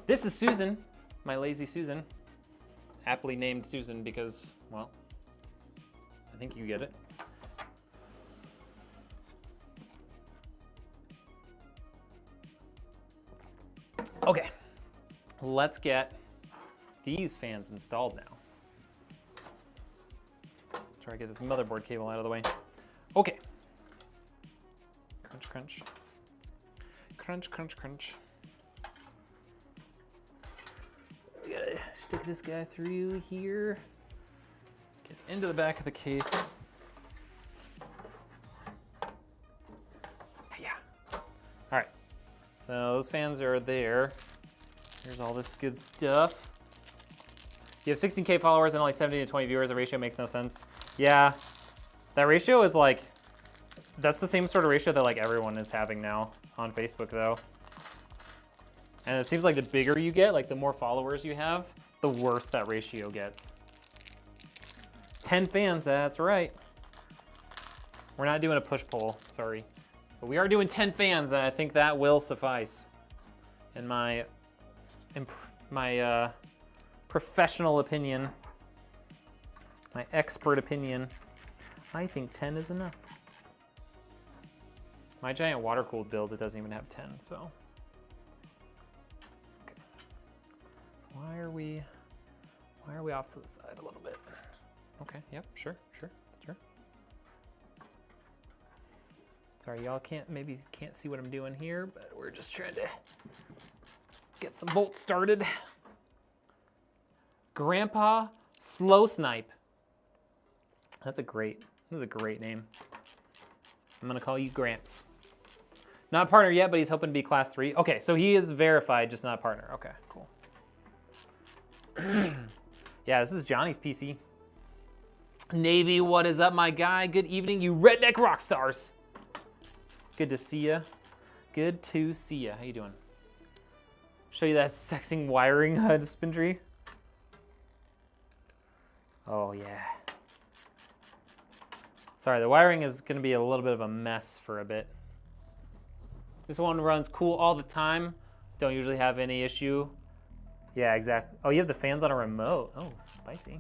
This is Susan, my lazy Susan. Aptly named Susan because, well, I think you get it. Okay, let's get these fans installed now. Try to get this motherboard cable out of the way. Okay. Crunch, crunch. Crunch, crunch, crunch. We gotta stick this guy through here. Get into the back of the case. Yeah. All right. So those fans are there. Here's all this good stuff. You have 16K followers and only 17 to 20 viewers. The ratio makes no sense. Yeah, that ratio is like, that's the same sort of ratio that like everyone is having now on Facebook though. And it seems like the bigger you get, like the more followers you have, the worse that ratio gets. 10 fans, that's right. We're not doing a push-pull, sorry. But we are doing 10 fans, and I think that will suffice. In my professional opinion, my expert opinion, I think 10 is enough. My giant water-cooled build, it doesn't even have 10, so. Okay. Why are we off to the side a little bit? Okay, yep, sure. Sorry, y'all maybe can't see what I'm doing here, but we're just trying to get some bolts started. Grandpa Slow Snipe. This is a great name. I'm gonna call you Gramps. Not a partner yet, but he's hoping to be class 3. Okay, so he is verified, just not a partner. Okay, cool. Yeah, this is Johnny's PC. Navy, what is up, my guy? Good evening, you redneck rock stars. Good to see ya. Good to see ya. How you doing? Show you that sexing wiring husbandry. Oh yeah. Sorry, the wiring is gonna be a little bit of a mess for a bit. This one runs cool all the time. Don't usually have any issue. Yeah, exactly. Oh, you have the fans on a remote. Oh, spicy.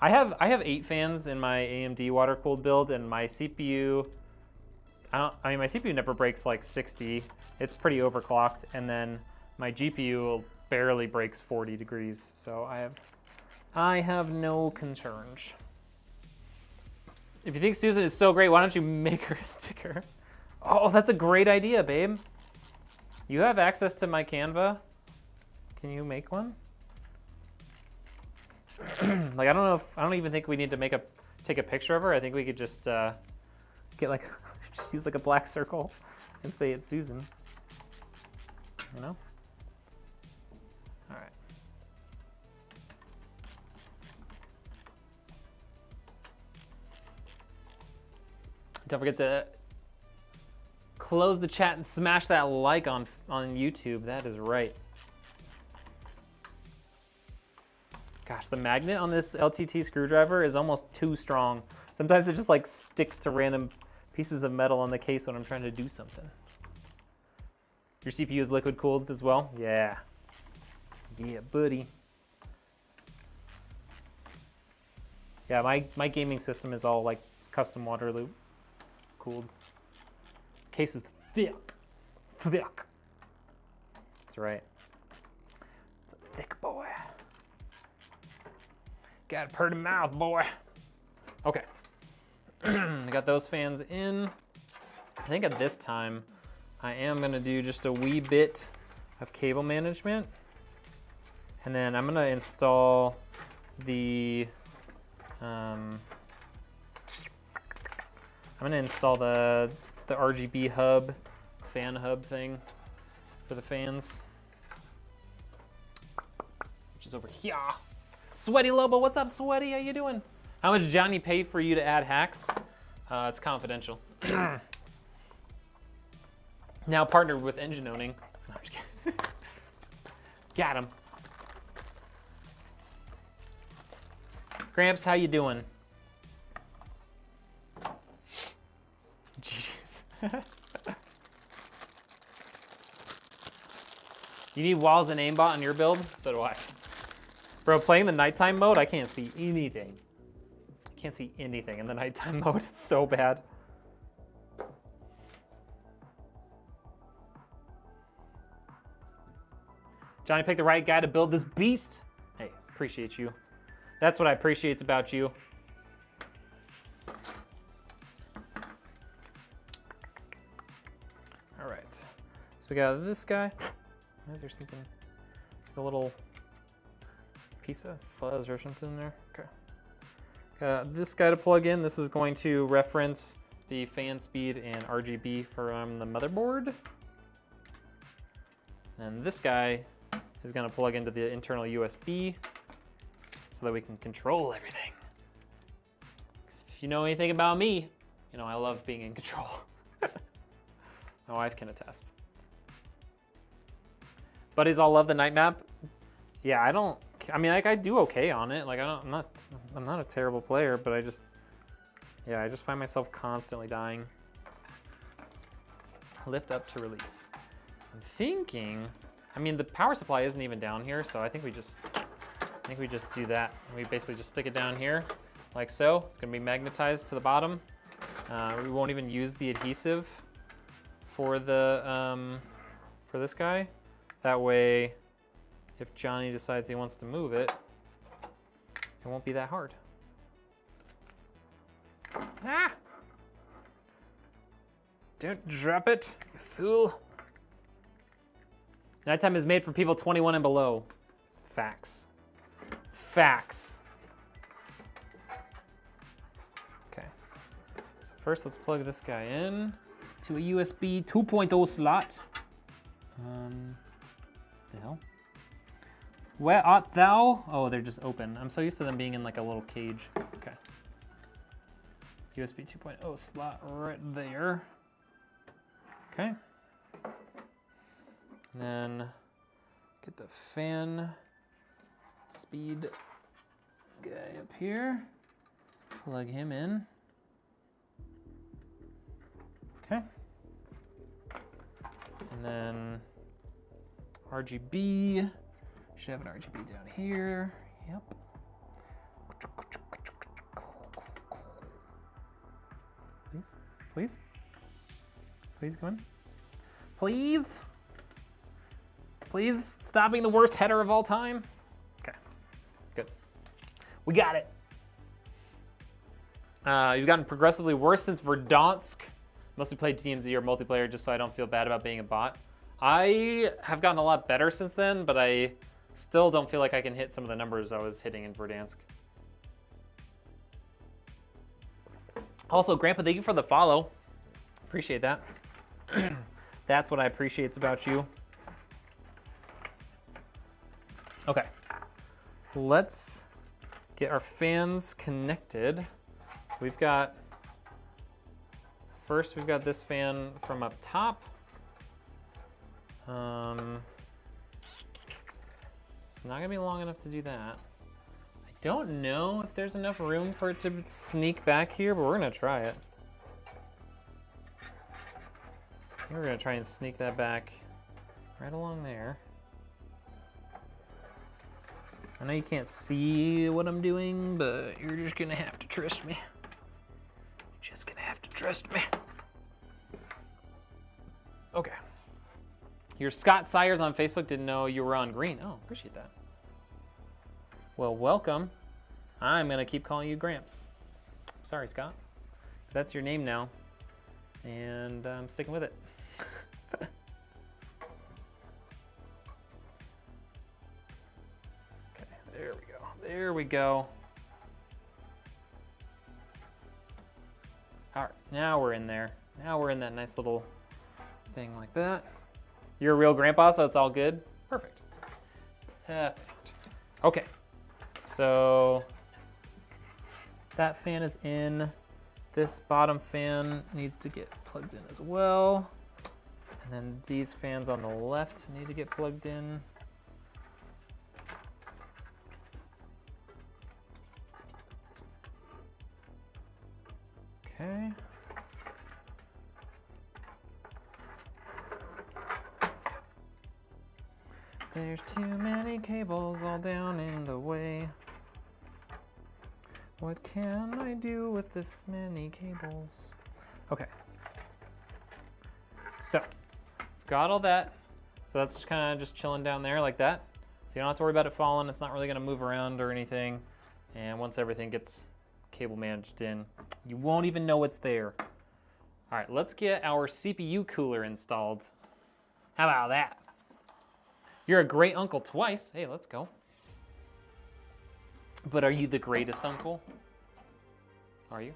I have 8 fans in my AMD water-cooled build, and my CPU, my CPU never breaks like 60. It's pretty overclocked, and then my GPU barely breaks 40 degrees. So I have no concerns. If you think Susan is so great, why don't you make her a sticker? Oh, that's a great idea, babe. You have access to my Canva. Can you make one? Like, I don't even think we need to take a picture of her. I think we could just get like, just use like a black circle and say it's Susan. You know? All right. Don't forget to close the chat and smash that like on YouTube. That is right. Gosh, the magnet on this LTT screwdriver is almost too strong. Sometimes it just like sticks to random pieces of metal on the case when I'm trying to do something. Your CPU is liquid cooled as well? Yeah. Yeah, buddy. Yeah, my gaming system is all like custom water loop cooled. Case is thick. Thick. That's right. It's a thick boy. Got a pretty mouth, boy. Okay. I got those fans in. I think at this time, I am gonna do just a wee bit of cable management. And then I'm gonna install the, I'm gonna install the RGB hub, fan hub thing for the fans, which is over here. Sweaty Lobo, what's up, Sweaty? How you doing? How much did Johnny pay for you to add hacks? It's confidential. Now partnered with Engine Owning. No, I'm just kidding. Got him. Gramps, how you doing? GG's. You need walls and aimbot on your build? So do I. Bro, playing the nighttime mode, I can't see anything. I can't see anything in the nighttime mode. It's so bad. Johnny picked the right guy to build this beast. Hey, appreciate you. That's what I appreciate about you. All right, so we got this guy. Is there something, a little piece of fuzz or something in there? Okay. Got this guy to plug in. This is going to reference the fan speed and RGB from the motherboard. And this guy is going to plug into the internal USB so that we can control everything. If you know anything about me, you know I love being in control. My wife can attest. Buddies all love the night map. Yeah, I mean, like I do okay on it. Like I'm not a terrible player, but I just find myself constantly dying. Lift up to release. I'm thinking, I mean, the power supply isn't even down here, so I think we just do that. We basically just stick it down here, like so. It's gonna be magnetized to the bottom. We won't even use the adhesive for the for this guy. That way, if Johnny decides he wants to move it, it won't be that hard. Ah! Don't drop it, you fool. Nighttime is made for people 21 and below. Facts. Facts. Okay. So first let's plug this guy in to a USB 2.0 slot. The hell? Where art thou? Oh, they're just open. I'm so used to them being in like a little cage. Okay. USB 2.0 slot right there. Okay. And then get the fan speed guy up here. Plug him in. Okay. And then RGB. Should have an RGB down here. Yep. Please, please, please come in. Please, please stop being the worst header of all time. Okay, good. We got it. You've gotten progressively worse since Verdansk. Mostly played DMZ or multiplayer just so I don't feel bad about being a bot. I have gotten a lot better since then, but I still don't feel like I can hit some of the numbers I was hitting in Verdansk. Also, Grandpa, thank you for the follow. Appreciate that. That's what I appreciate about you. Okay, let's get our fans connected. So we've got, first we've got this fan from up top. It's not gonna be long enough to do that. I don't know if there's enough room for it to sneak back here, but we're gonna try it. I think we're gonna try and sneak that back right along there. I know you can't see what I'm doing, but you're just gonna have to trust me. You're just gonna have to trust me. Okay. Your Scott Sires on Facebook didn't know you were on green. Oh, appreciate that. Well, welcome. I'm gonna keep calling you Gramps. Sorry, Scott. That's your name now, and I'm sticking with it. Okay, there we go. There we go. All right, now we're in there. Now we're in that nice little thing like that. You're a real grandpa, so it's all good. Perfect. Perfect. Okay, so that fan is in. This bottom fan needs to get plugged in as well. And then these fans on the left need to get plugged in. Okay. There's too many cables all down in the way. What can I do with this many cables? Okay. So, got all that. So that's just kind of just chilling down there like that. So you don't have to worry about it falling. It's not really gonna move around or anything. And once everything gets cable managed in, you won't even know it's there. All right, let's get our CPU cooler installed. How about that? You're a great uncle twice. Hey, let's go. But are you the greatest uncle? Are you?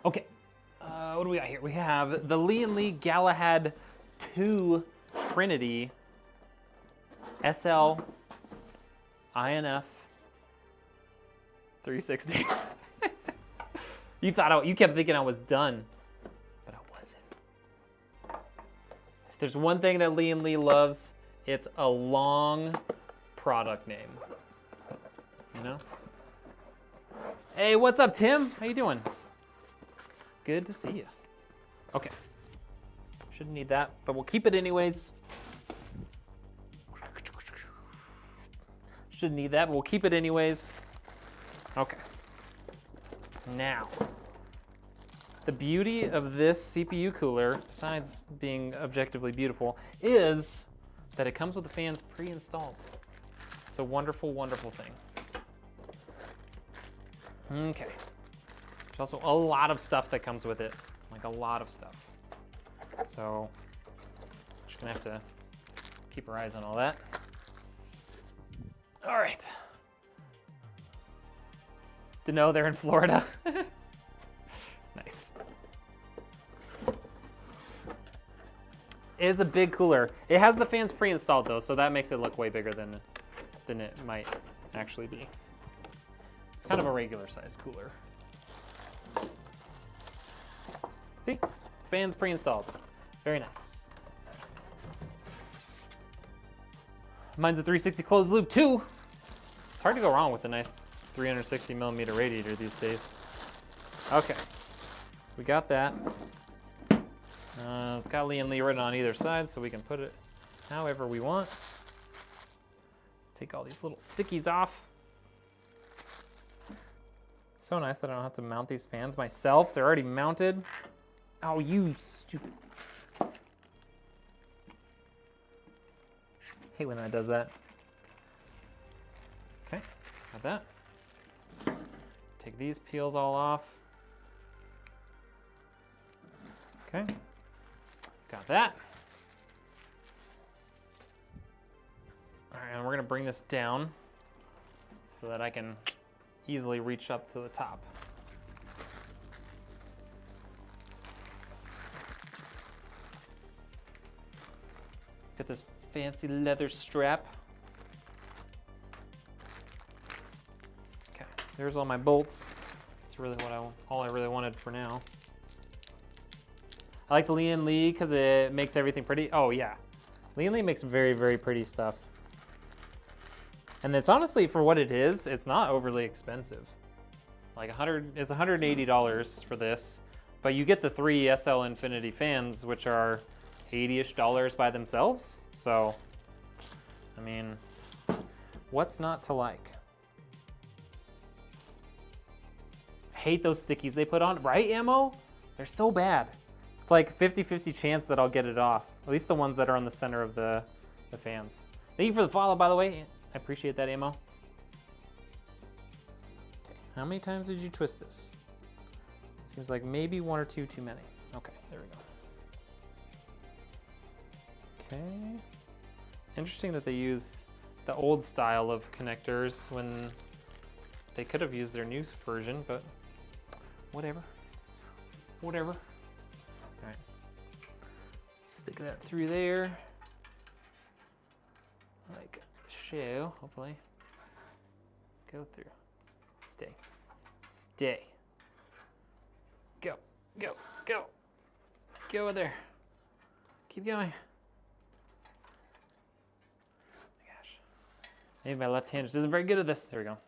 Okay, what do we got here? We have the Lian Galahad 2 Trinity SL-Inf 360. You kept thinking I was done, but I wasn't. If there's one thing that Lian loves, it's a long product name. You know? Hey, what's up, Tim? How you doing? Good to see you. Okay. Shouldn't need that, but we'll keep it anyways. Shouldn't need that, but we'll keep it anyways. Okay. Now, the beauty of this CPU cooler, besides being objectively beautiful, is that it comes with the fans pre-installed. It's a wonderful, wonderful thing. Okay. There's also a lot of stuff that comes with it, like a lot of stuff. So, just gonna have to keep our eyes on all that. All right. To know they're in Florida. Nice. It's a big cooler. It has the fans pre-installed though, so that makes it look way bigger than it might actually be. It's kind of a regular size cooler. See? Fans pre-installed. Very nice. Mine's a 360 closed loop too. It's hard to go wrong with a nice 360 millimeter radiator these days. Okay, so we got that. It's got Lian written on either side, so we can put it however we want. Let's take all these little stickies off. It's so nice that I don't have to mount these fans myself. They're already mounted. Oh, you stupid. Hate when that does that. Okay, got that. Take these peels all off. Okay, got that. All right, and we're gonna bring this down so that I can easily reach up to the top. Get this fancy leather strap. Okay, there's all my bolts. That's really what all I really wanted for now. I like the Lian because it makes everything pretty. Oh yeah, Lian makes very, very pretty stuff. And it's honestly, for what it is, it's not overly expensive. Like it's $180 for this, but you get the 3 SL Infinity fans, which are $80-ish by themselves. So, I mean, what's not to like? I hate those stickies they put on, right, Ammo? They're so bad. It's like 50-50 chance that I'll get it off. At least the ones that are on the center of the fans. Thank you for the follow, by the way. I appreciate that, Ammo. Okay, how many times did you twist this? Seems like maybe 1 or 2 too many. Okay, there we go. Okay. Interesting that they used the old style of connectors when they could have used their new version, but whatever. Whatever. All right. Stick that through there. Like so, hopefully. Go through. Stay. Stay. Go, go, go. Go over there. Keep going. Gosh. Maybe my left hand just isn't very good at this. There we go.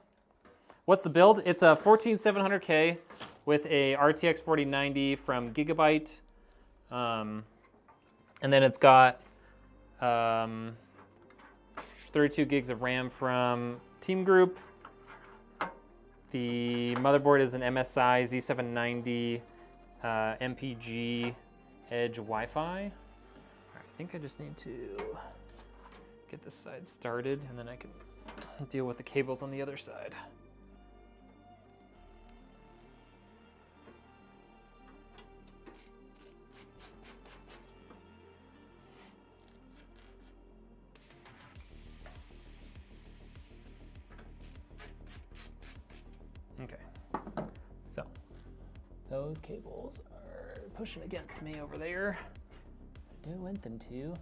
What's the build? It's a 14700K with a RTX 4090 from Gigabyte. And then it's got 32 gigs of RAM from TeamGroup. The motherboard is an MSI Z790 MPG Edge Wi-Fi. I think I just need to get this side started and then I can deal with the cables on the other side. Okay, so those cables are pushing against me over there. I don't want them to.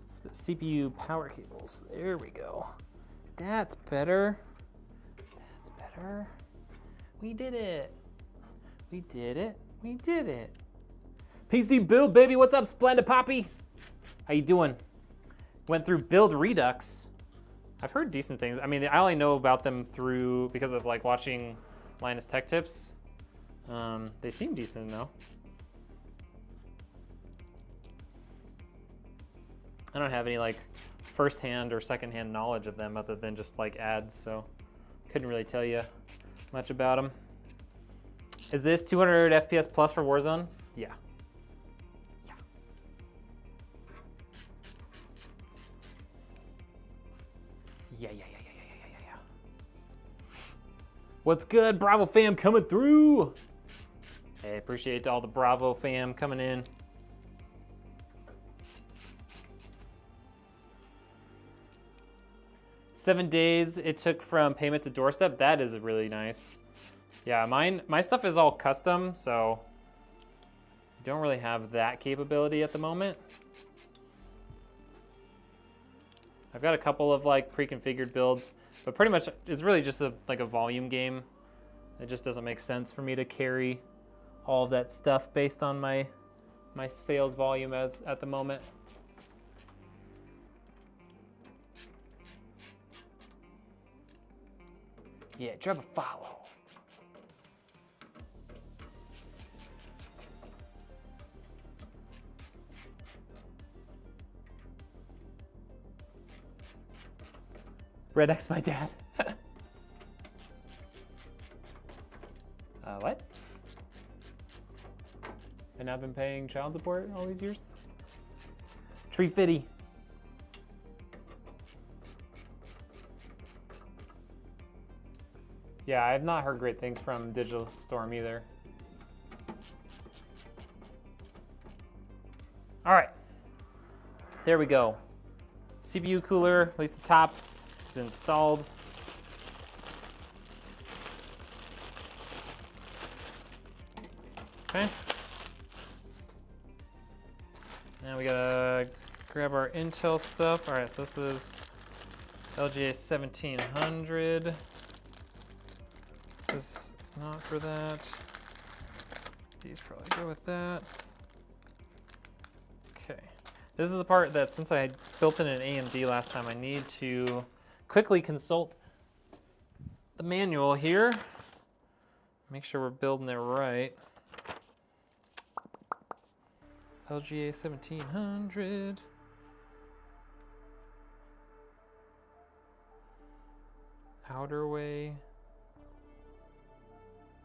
It's the CPU power cables. There we go. That's better. That's better. We did it. We did it. We did it. PC build, baby. What's up, Splendid Poppy? How you doing? Went through Build Redux. I've heard decent things. I mean, I only know about them because of like watching Linus Tech Tips. They seem decent though. I don't have any like first-hand or second-hand knowledge of them other than just like ads, so couldn't really tell you much about them. Is this 200 FPS plus for Warzone? Yeah. Yeah. Yeah. What's good, Bravo fam coming through? Hey, appreciate all the Bravo fam coming in. $7 days it took from payment to doorstep. That is really nice. Yeah, my stuff is all custom, so don't really have that capability at the moment. I've got a couple of like pre-configured builds, but pretty much it's really just like a volume game. It just doesn't make sense for me to carry all of that stuff based on my sales volume at the moment. Yeah, drop a follow. Rednek's my dad. What? And I've been paying child support all these years? Tree Fitty. Yeah, I have not heard great things from Digital Storm either. All right, there we go. CPU cooler, at least the top, is installed. Okay. Now we gotta grab our Intel stuff. All right, so this is LGA 1700. This is not for that. These probably go with that. Okay. This is the part that, since I built in an AMD last time, I need to quickly consult the manual here. Make sure we're building it right. LGA 1700. Outer way.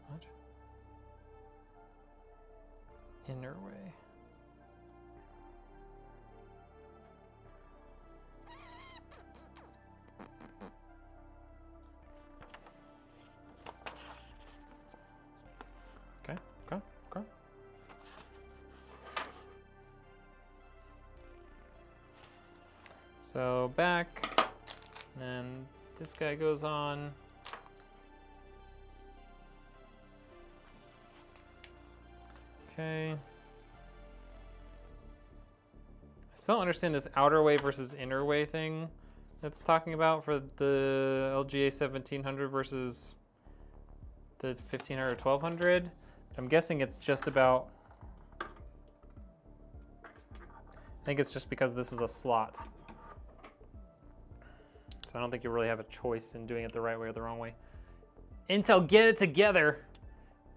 What? Inner way. Okay. So back, and then this guy goes on. Okay. I still don't understand this outer way versus inner way thing that's talking about for the LGA 1700 versus the 1500 or 1200. I'm guessing it's just about, I think it's just because this is a slot. So I don't think you really have a choice in doing it the right way or the wrong way. Intel, get it together.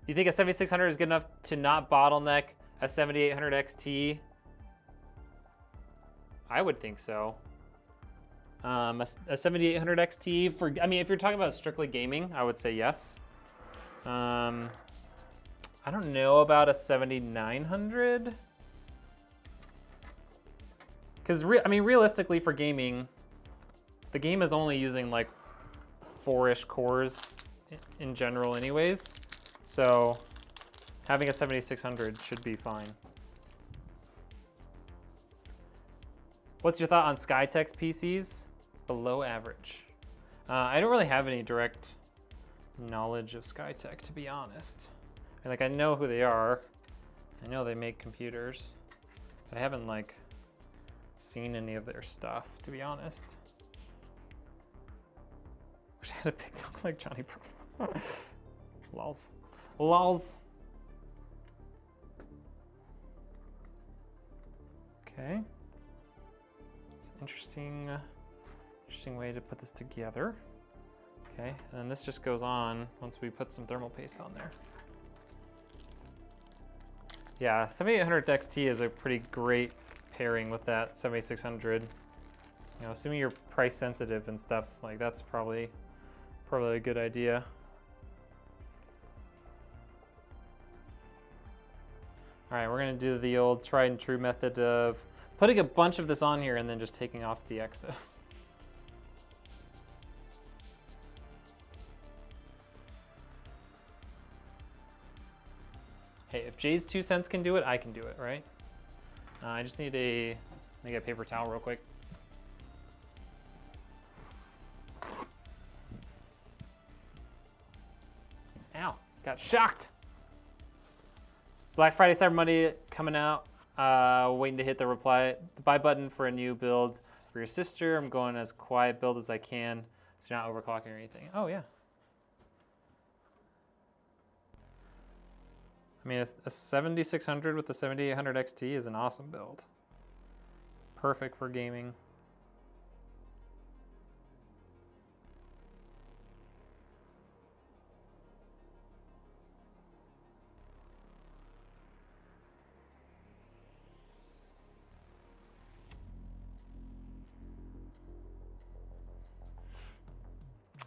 You think a 7600 is good enough to not bottleneck a 7800 XT? I would think so. A 7800 XT for, I mean, if you're talking about strictly gaming, I would say yes. I don't know about a 7900. Because, I mean, realistically for gaming, the game is only using like 4-ish cores in general anyways. So having a 7600 should be fine. What's your thought on Skytek's PCs? Below average. I don't really have any direct knowledge of Skytek, to be honest. I know who they are. I know they make computers, but I haven't like seen any of their stuff, to be honest. Wish I had a big dog like Johnny profile. Lols. Lols. Okay. It's an interesting way to put this together. Okay, and then this just goes on once we put some thermal paste on there. Yeah, 7800 XT is a pretty great pairing with that 7600. You know, assuming you're price sensitive and stuff, like that's probably a good idea. All right, we're gonna do the old tried and true method of putting a bunch of this on here and then just taking off the excess. Hey, if Jay's 2 cents can do it, I can do it, right? I just need let me get a paper towel real quick. Ow, got shocked. Black Friday, Cyber Monday coming out. Waiting to hit the buy button for a new build for your sister. I'm going as quiet build as I can, so you're not overclocking or anything. Oh yeah. I mean, a 7600 with a 7800 XT is an awesome build. Perfect for gaming.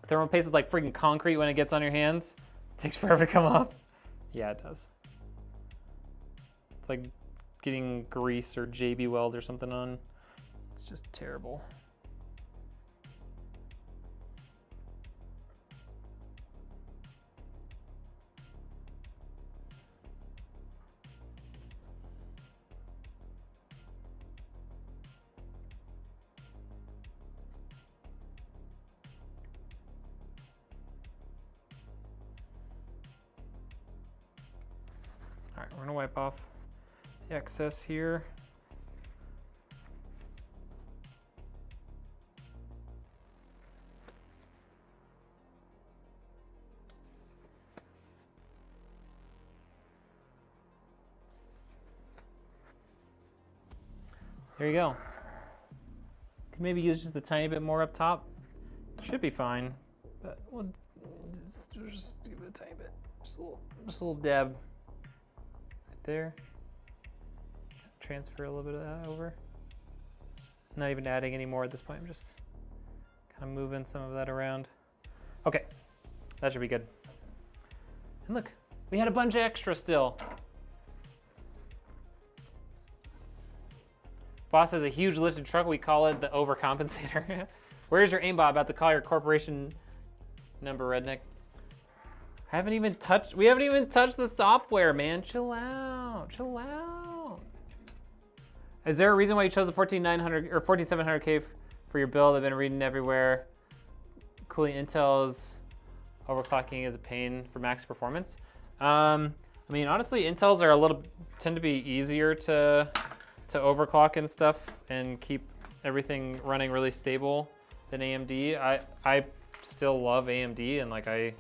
Thermal paste is like freaking concrete when it gets on your hands. It takes forever to come off. Yeah, it does. It's like getting grease or JB Weld or something on. It's just terrible. All right, we're gonna wipe off the excess here. There you go. Could maybe use just a tiny bit more up top. Should be fine, but we'll just give it a tiny bit. Just a little dab. There. Transfer a little bit of that over. Not even adding any more at this point. I'm just kind of moving some of that around. Okay, that should be good. And look, we had a bunch of extra still. Boss has a huge lifted truck. We call it the overcompensator. Where's your aimbot? About to call your corporation number, Rednek. We haven't even touched the software, man. Chill out, chill out. Is there a reason why you chose the 14900 or 14700K for your build? I've been reading everywhere. Cooling Intel's overclocking is a pain for max performance. I mean, honestly, Intels are tend to be easier to overclock and stuff and keep everything running really stable than AMD. I still love AMD and like I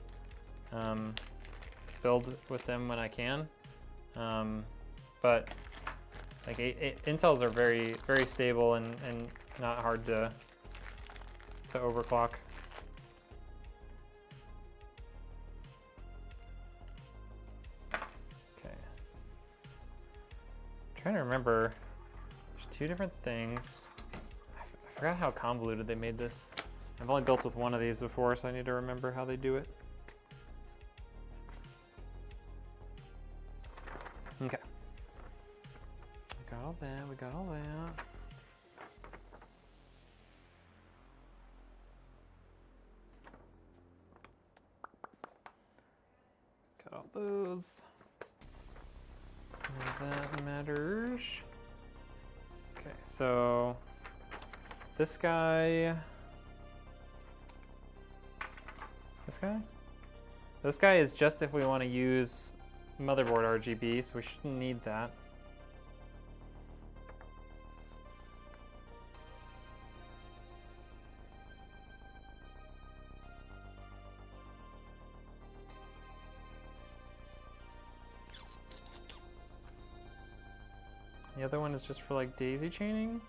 build with them when I can. But like Intels are very stable and not hard to overclock. Okay. I'm trying to remember. There's two different things. I forgot how convoluted they made this. I've only built with one of these before, so I need to remember how they do it. Okay. We got all that, we got all that. Got all those. None of that matters. Okay, so this guy. This guy is just if we want to use motherboard RGB, so we shouldn't need that. The other one is just for like daisy chaining.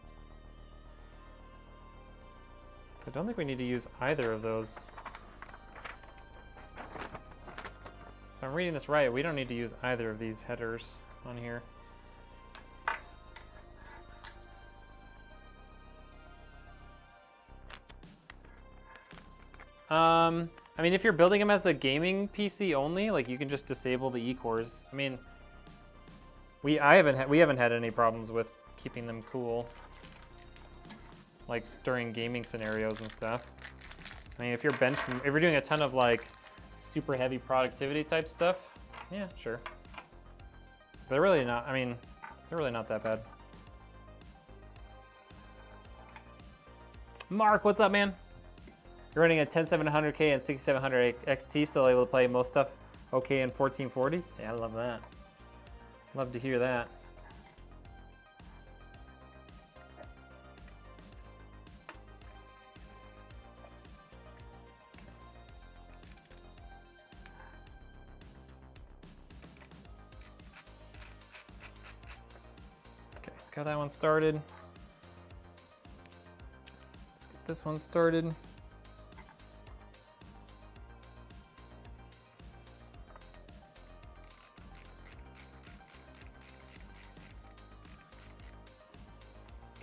So I don't think we need to use either of those. If I'm reading this right, we don't need to use either of these headers on here. I mean, if you're building them as a gaming PC only, like you can just disable the E-cores. I mean, we haven't had any problems with keeping them cool, like during gaming scenarios and stuff. I mean, if you're doing a ton of like super heavy productivity type stuff, yeah, sure. They're really not, I mean, they're really not that bad. Mark, what's up, man? You're running a 10700K and 6700 XT, still able to play most stuff okay in 1440? Yeah, I love that. Love to hear that. Okay, got that one started. Let's get this one started.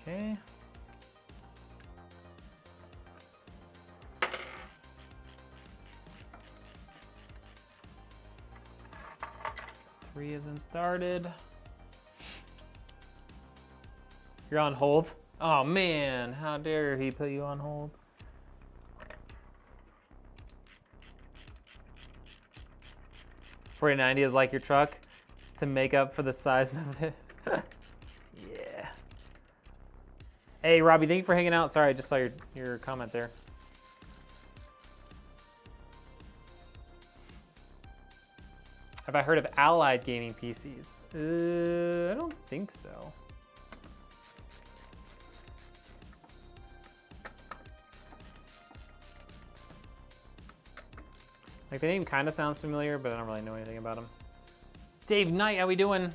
Okay. Three of them started. You're on hold? Oh man, how dare he put you on hold? $4090 is like your truck. It's to make up for the size of it. Yeah. Hey, Robbie, thank you for hanging out. Sorry, I just saw your comment there. Have I heard of Allied gaming PCs? I don't think so. Like, the name kind of sounds familiar, but I don't really know anything about them. Dave Knight, how we doing?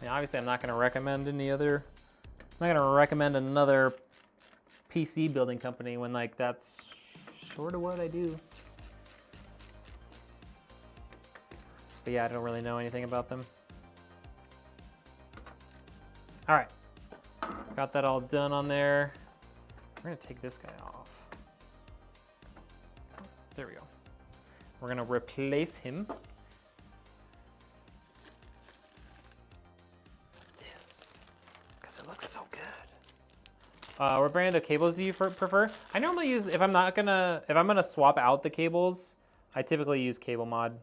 Obviously, I'm not going to recommend any other. I'm not going to recommend another PC building company when like that's sort of what I do. But yeah, I don't really know anything about them. All right, got that all done on there. We're going to take this guy off. There we go. We're going to replace him. It looks so good. What brand of cables do you prefer? I normally use, if I'm gonna swap out the cables, I typically use Cablemod.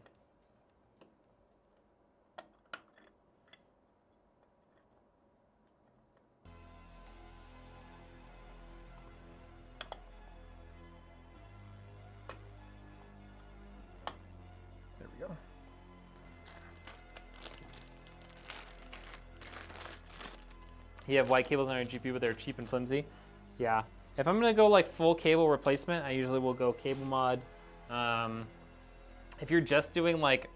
There we go. You have white cables on your GPU, but they're cheap and flimsy. Yeah. If I'm gonna go like full cable replacement, I usually will go Cablemod. If you're just doing like,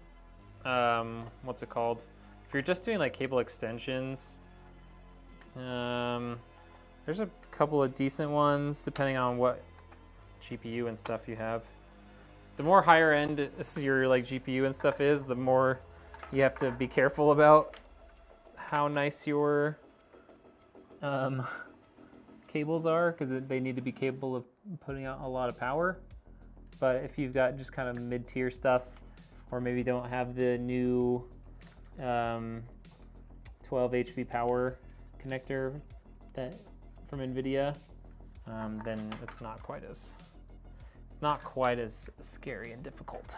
what's it called? If you're just doing like cable extensions, there's a couple of decent ones depending on what GPU and stuff you have. The more higher end your like GPU and stuff is, the more you have to be careful about how nice your cables are, because they need to be capable of putting out a lot of power. But if you've got just kind of mid-tier stuff, or maybe don't have the new 12 HV power connector that from NVIDIA, then it's not quite as scary and difficult.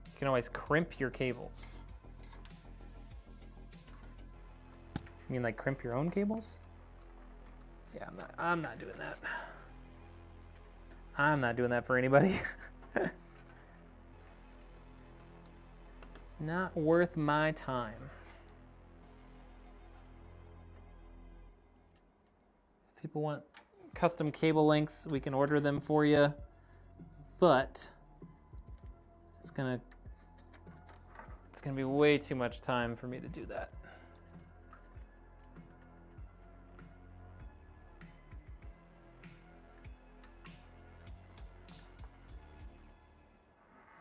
You can always crimp your cables. You mean like crimp your own cables? Yeah, I'm not doing that. I'm not doing that for anybody. It's not worth my time. If people want custom cable links, we can order them for you, but it's gonna be way too much time for me to do that.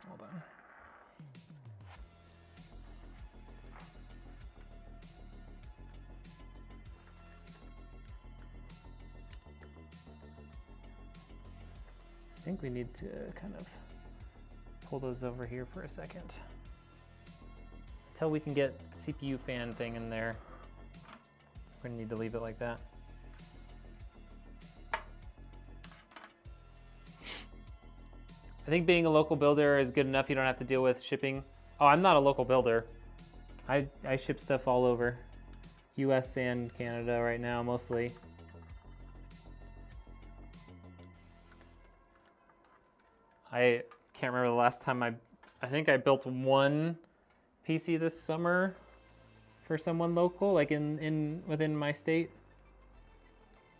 Hold on. I think we need to kind of pull those over here for a second. Until we can get the CPU fan thing in there, we're gonna need to leave it like that. I think being a local builder is good enough. You don't have to deal with shipping. Oh, I'm not a local builder. I ship stuff all over, US and Canada right now, mostly. I can't remember the last time I think I built one PC this summer for someone local, like within my state.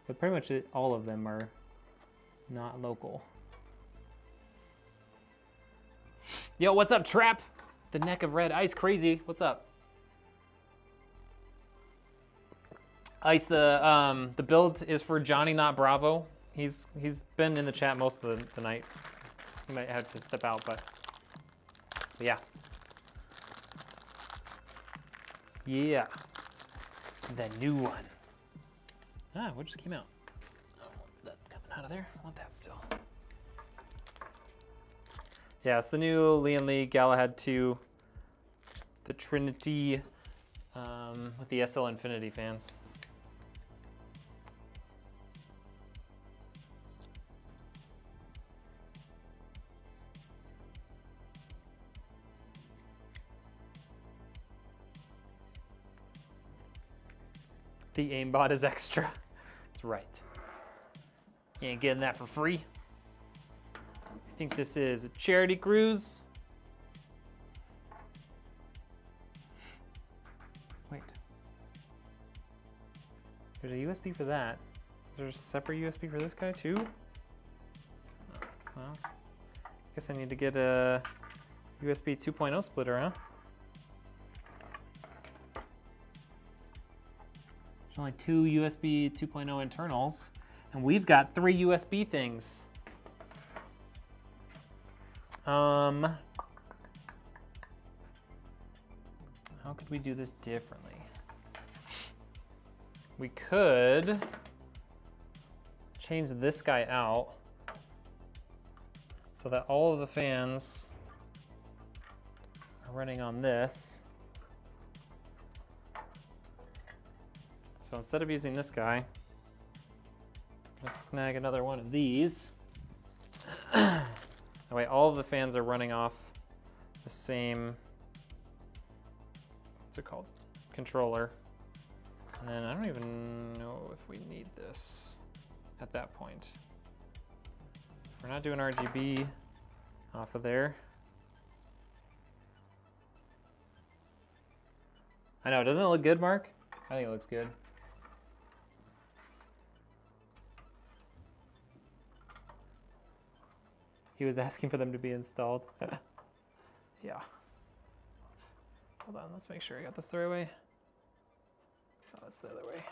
But pretty much all of them are not local. Yo, what's up, Trap? The neck of red ice crazy. What's up? Ice, the build is for Johnny Not Bravo. He's been in the chat most of the night. He might have to step out, but yeah. Yeah, the new one. Ah, what just came out? Oh, that coming out of there? I want that still. Yeah, it's the new Lian Galahad 2, the Trinity with the SL-Inf fans. The aimbot is extra. That's right. You ain't getting that for free. I think this is a charity cruise. Wait. There's a USB for that. Is there a separate USB for this guy too? Oh, well, I guess I need to get a USB 2.0 splitter, huh? Only 2 USB 2.0 internals, and we've got 3 USB things. How could we do this differently? We could change this guy out so that all of the fans are running on this. So instead of using this guy, I'm gonna snag another one of these. That way all of the fans are running off the same, what's it called? Controller. And then I don't even know if we need this. at that point. We're not doing RGB off of there. I know, doesn't it look good, Mark? I think it looks good. He was asking for them to be installed. Yeah. Hold on, let's make sure I got this the right way. Oh, it's the other way.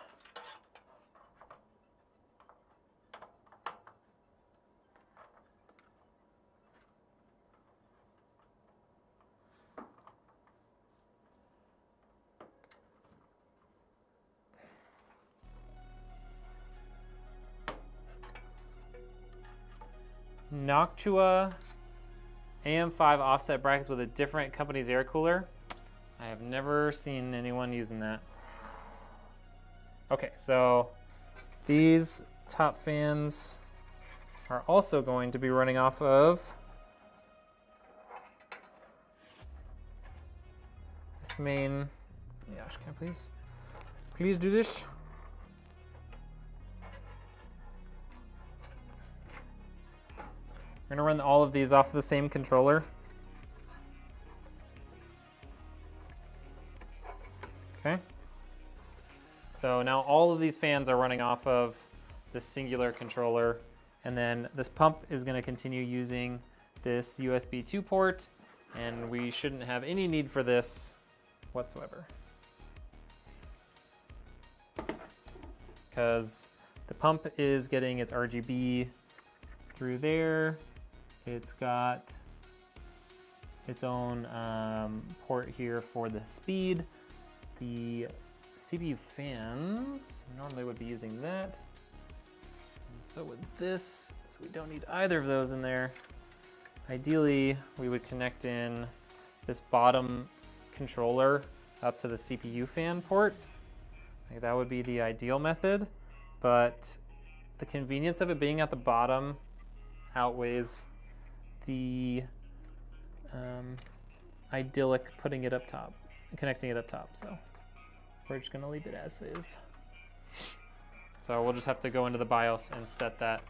Noctua AM5 offset brackets with a different company's air cooler. I have never seen anyone using that. Okay, so these top fans are also going to be running off of this main. Yeah, can I please do this? We're gonna run all of these off the same controller. Okay. So now all of these fans are running off of this singular controller, and then this pump is gonna continue using this USB 2 port, and we shouldn't have any need for this whatsoever. Because the pump is getting its RGB through there. It's got its own port here for the speed. The CPU fans normally would be using that. And so would this, so we don't need either of those in there. Ideally, we would connect in this bottom controller up to the CPU fan port. Like that would be the ideal method, but the convenience of it being at the bottom outweighs the idyllic putting it up top, connecting it up top. So we're just gonna leave it as is. So we'll just have to go into the BIOS and set that.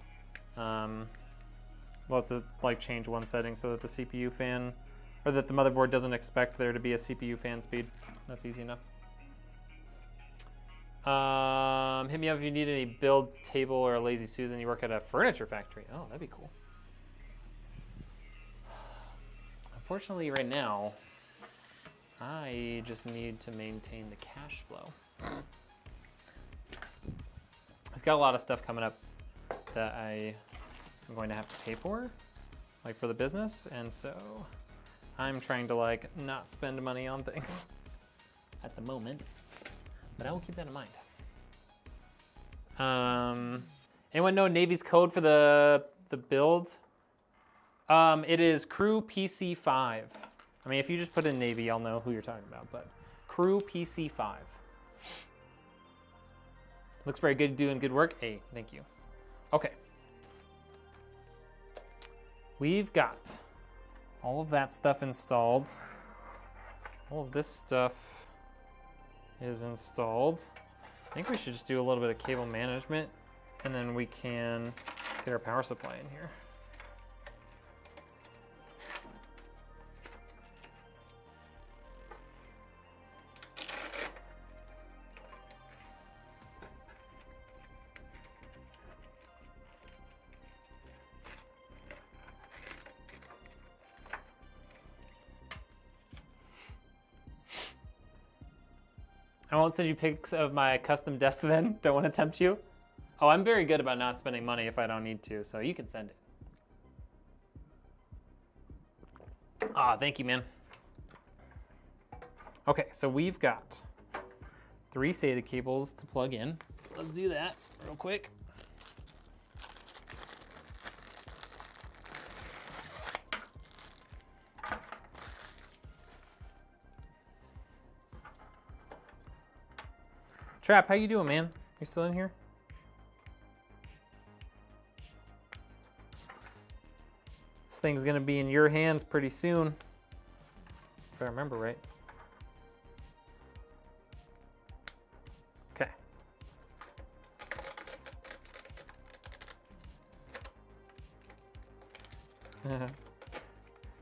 We'll have to like change one setting so that the CPU fan, or that the motherboard doesn't expect there to be a CPU fan speed. That's easy enough. Hit me up if you need any build table or a Lazy Susan. You work at a furniture factory. Oh, that'd be cool. Unfortunately, right now, I just need to maintain the cash flow. I've got a lot of stuff coming up that I am going to have to pay for, like for the business, and so I'm trying to like not spend money on things at the moment, but I will keep that in mind. Anyone know Navy's code for the build? It is Crew PC5. I mean, if you just put in Navy, I'll know who you're talking about, but Crew PC5. Looks very good, doing good work. Hey, thank you. Okay. We've got all of that stuff installed. All of this stuff is installed. I think we should just do a little bit of cable management, and then we can get our power supply in here. I won't send you pics of my custom desk then. Don't want to tempt you. Oh, I'm very good about not spending money if I don't need to, so you can send it. Ah, thank you, man. Okay, so we've got 3 SATA cables to plug in. Let's do that real quick. Trap, how you doing, man? You still in here? This thing's gonna be in your hands pretty soon, if I remember right. Okay.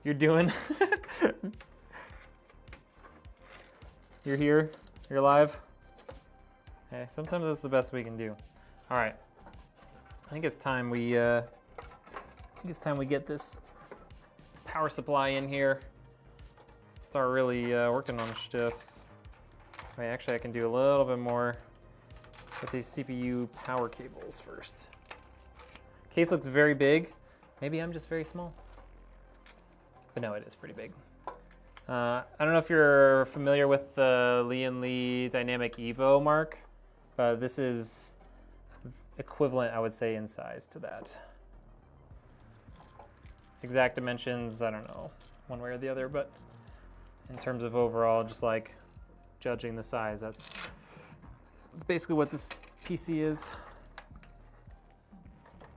You're doing. You're here. You're alive. Okay, sometimes that's the best we can do. All right. I think it's time we get this power supply in here. Start really working on shifts. Wait, actually I can do a little bit more with these CPU power cables first. Case looks very big. Maybe I'm just very small. But no, it is pretty big. I don't know if you're familiar with the Lian Dynamic Evo mark, but this is equivalent, I would say, in size to that. Exact dimensions, I don't know, one way or the other, but in terms of overall, just like judging the size, that's basically what this PC is.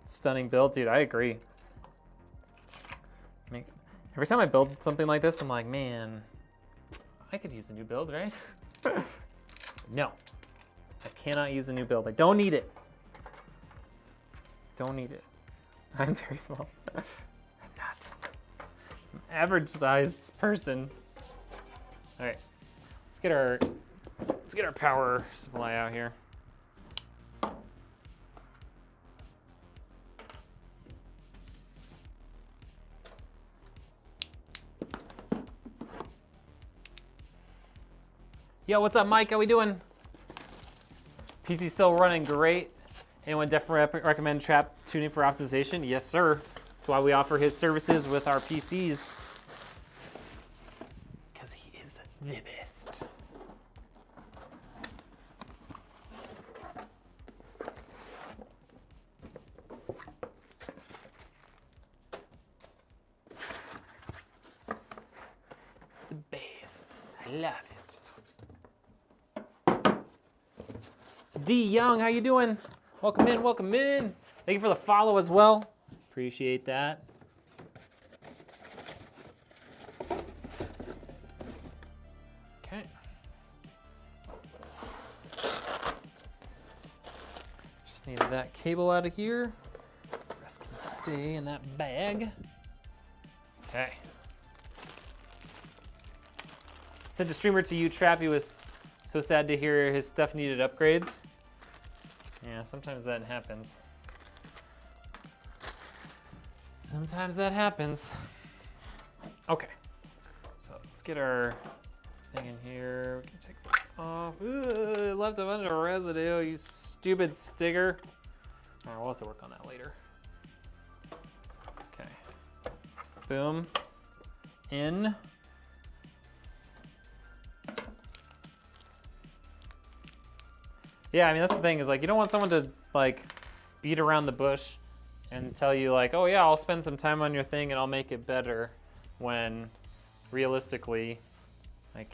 Stunning build, dude, I agree. I mean, every time I build something like this, I'm like, man, I could use a new build, right? No, I cannot use a new build. I don't need it. Don't need it. I'm very small. I'm not. I'm an average sized person. All right, let's get our power supply out here. Yo, what's up, Mike? How we doing? PC still running great. Anyone definitely recommend trap tuning for optimization? Yes, sir. That's why we offer his services with our PCs. Because he is the best. It's the best. I love it. D Young, how you doing? Welcome in, welcome in. Thank you for the follow as well. Appreciate that. Okay. Just needed that cable out of here. The rest can stay in that bag. Okay. Sent a streamer to you, Trap. He was so sad to hear his stuff needed upgrades. Yeah, sometimes that happens. Sometimes that happens. Okay, so let's get our thing in here. We can take this off. Ooh, left a bunch of residue, you stupid sticker. All right, we'll have to work on that later. Okay, boom, in. Yeah, I mean, that's the thing is like, you don't want someone to like beat around the bush and tell you like, oh yeah, I'll spend some time on your thing and I'll make it better, when realistically, like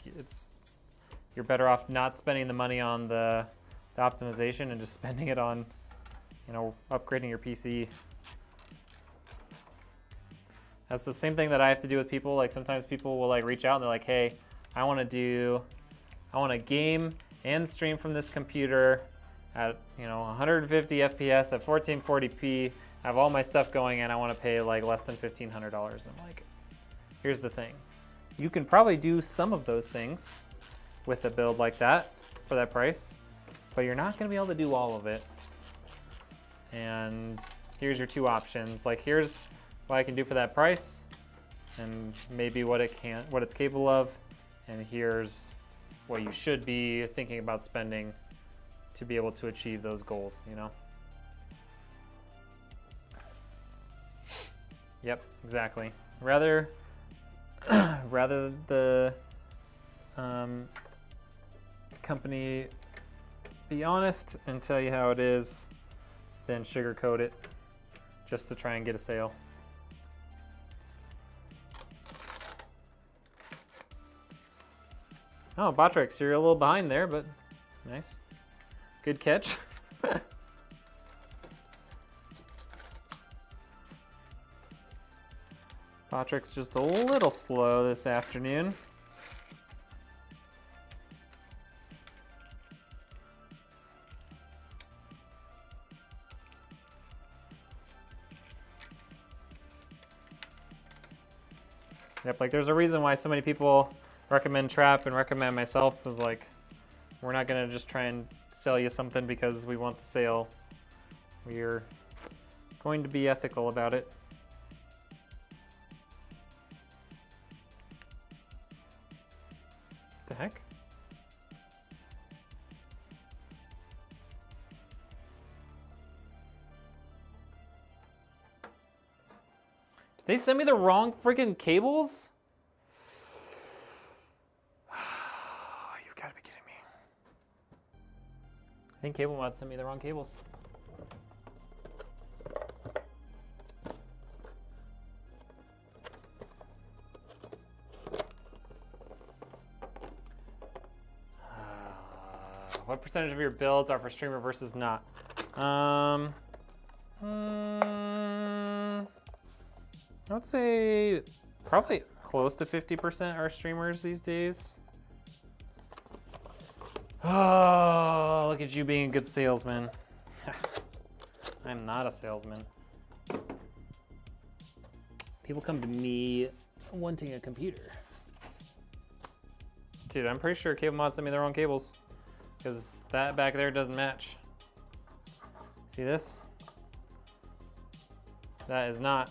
you're better off not spending the money on the optimization and just spending it on, you know, upgrading your PC. That's the same thing that I have to do with people. Like sometimes people will like reach out and they're like, hey, I want to game and stream from this computer at, you know, 150 FPS at 1440p. I have all my stuff going and I want to pay like less than $1,500. I'm like, here's the thing. You can probably do some of those things with a build like that for that price, but you're not going to be able to do all of it. And here's your two options. Like here's what I can do for that price and maybe what it's capable of. And here's what you should be thinking about spending to be able to achieve those goals, you know? Yep, exactly. Rather the company be honest and tell you how it is than sugarcoat it just to try and get a sale. Oh, Botrix, you're a little behind there, but nice. Good catch. Botrix just a little slow this afternoon. Yep, like there's a reason why so many people recommend Trap and recommend myself is like, we're not gonna just try and sell you something because we want the sale. We're going to be ethical about it. The heck? Did they send me the wrong freaking cables? You've got to be kidding me. I think Cablemod sent me the wrong cables. What percentage of your builds are for streamer versus not? I would say probably close to 50% are streamers these days. Oh, look at you being a good salesman. I'm not a salesman. People come to me wanting a computer. Dude, I'm pretty sure Cablemod sent me the wrong cables because that back there doesn't match. See this? That is not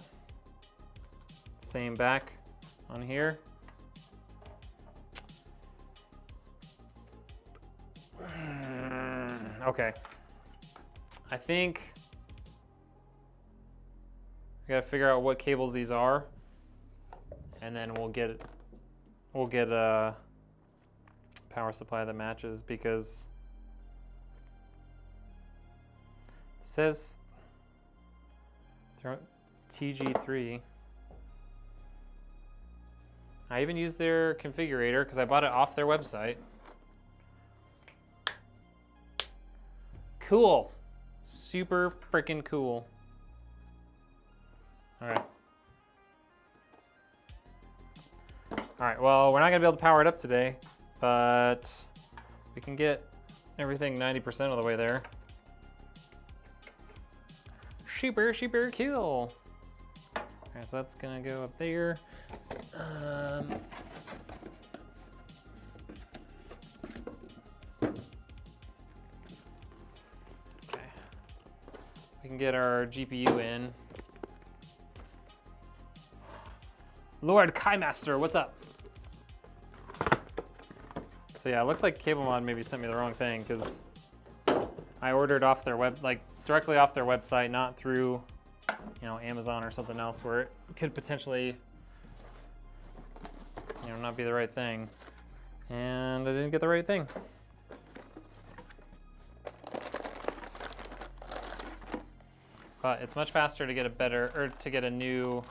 the same back on here. Okay. I think I gotta figure out what cables these are, and then we'll get a power supply that matches, because it says they're TG3. I even used their configurator because I bought it off their website. Cool. Super freaking cool. All right. All right, well, we're not gonna be able to power it up today, but we can get everything 90% of the way there. Super, super cool. All right, so that's gonna go up there. Okay. We can get our GPU in. Lord Kaimaster, what's up? So yeah, it looks like Cablemod maybe sent me the wrong thing because I ordered off their directly off their website, not through, Amazon or something else where it could potentially, not be the right thing. And I didn't get the right thing. But it's much faster to get a new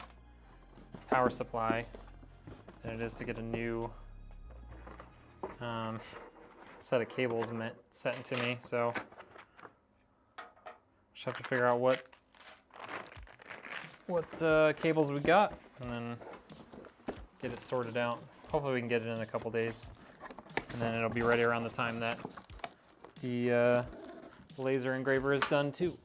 power supply than it is to get a new set of cables set into me. So just have to figure out what cables we got and then get it sorted out. Hopefully we can get it in a couple days, and then it'll be ready around the time that the laser engraver is done too.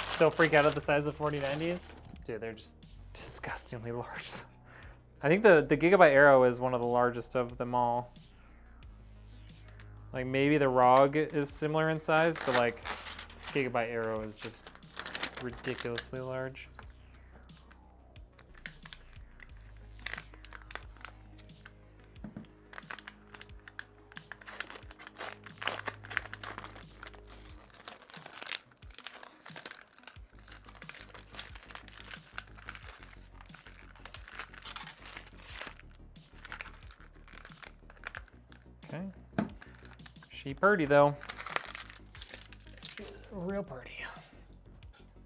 Still freak out at the size of the 4090s? Dude, they're just disgustingly large. I think the Gigabyte Aero is one of the largest of them all. Like maybe the ROG is similar in size, but like this Gigabyte Aero is just ridiculously large. Okay. She purdy though. Real purdy.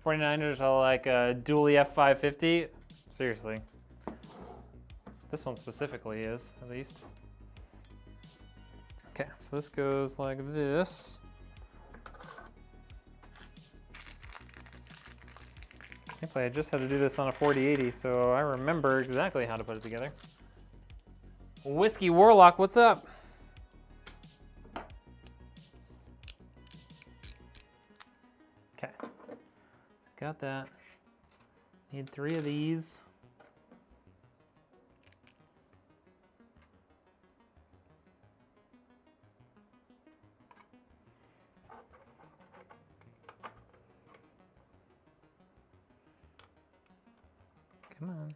49ers are like a dually F550. Seriously. This one specifically is, at least. Okay, so this goes like this. Thankfully, I just had to do this on a 4080, so I remember exactly how to put it together. Whiskey Warlock, what's up? Okay, so got that. Need 3 of these. Come on.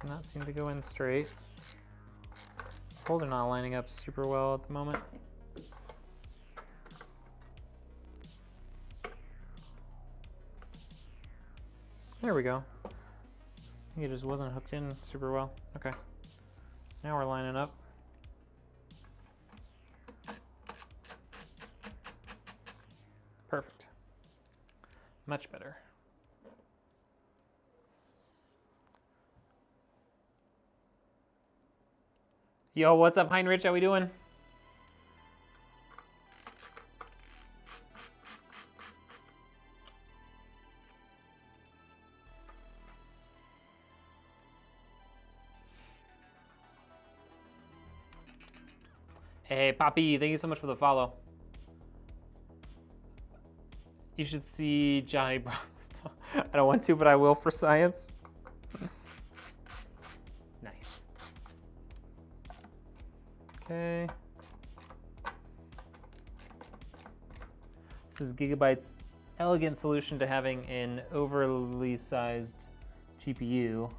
Did not seem to go in straight. These holes are not lining up super well at the moment. There we go. I think it just wasn't hooked in super well. Okay. Now we're lining up. Perfect. Much better. Yo, what's up, Heinrich? How we doing? Hey, Poppy, thank you so much for the follow. You should see Johnny Bravo's. I don't want to, but I will for science. Nice. Okay. This is Gigabyte's elegant solution to having an overly sized GPU.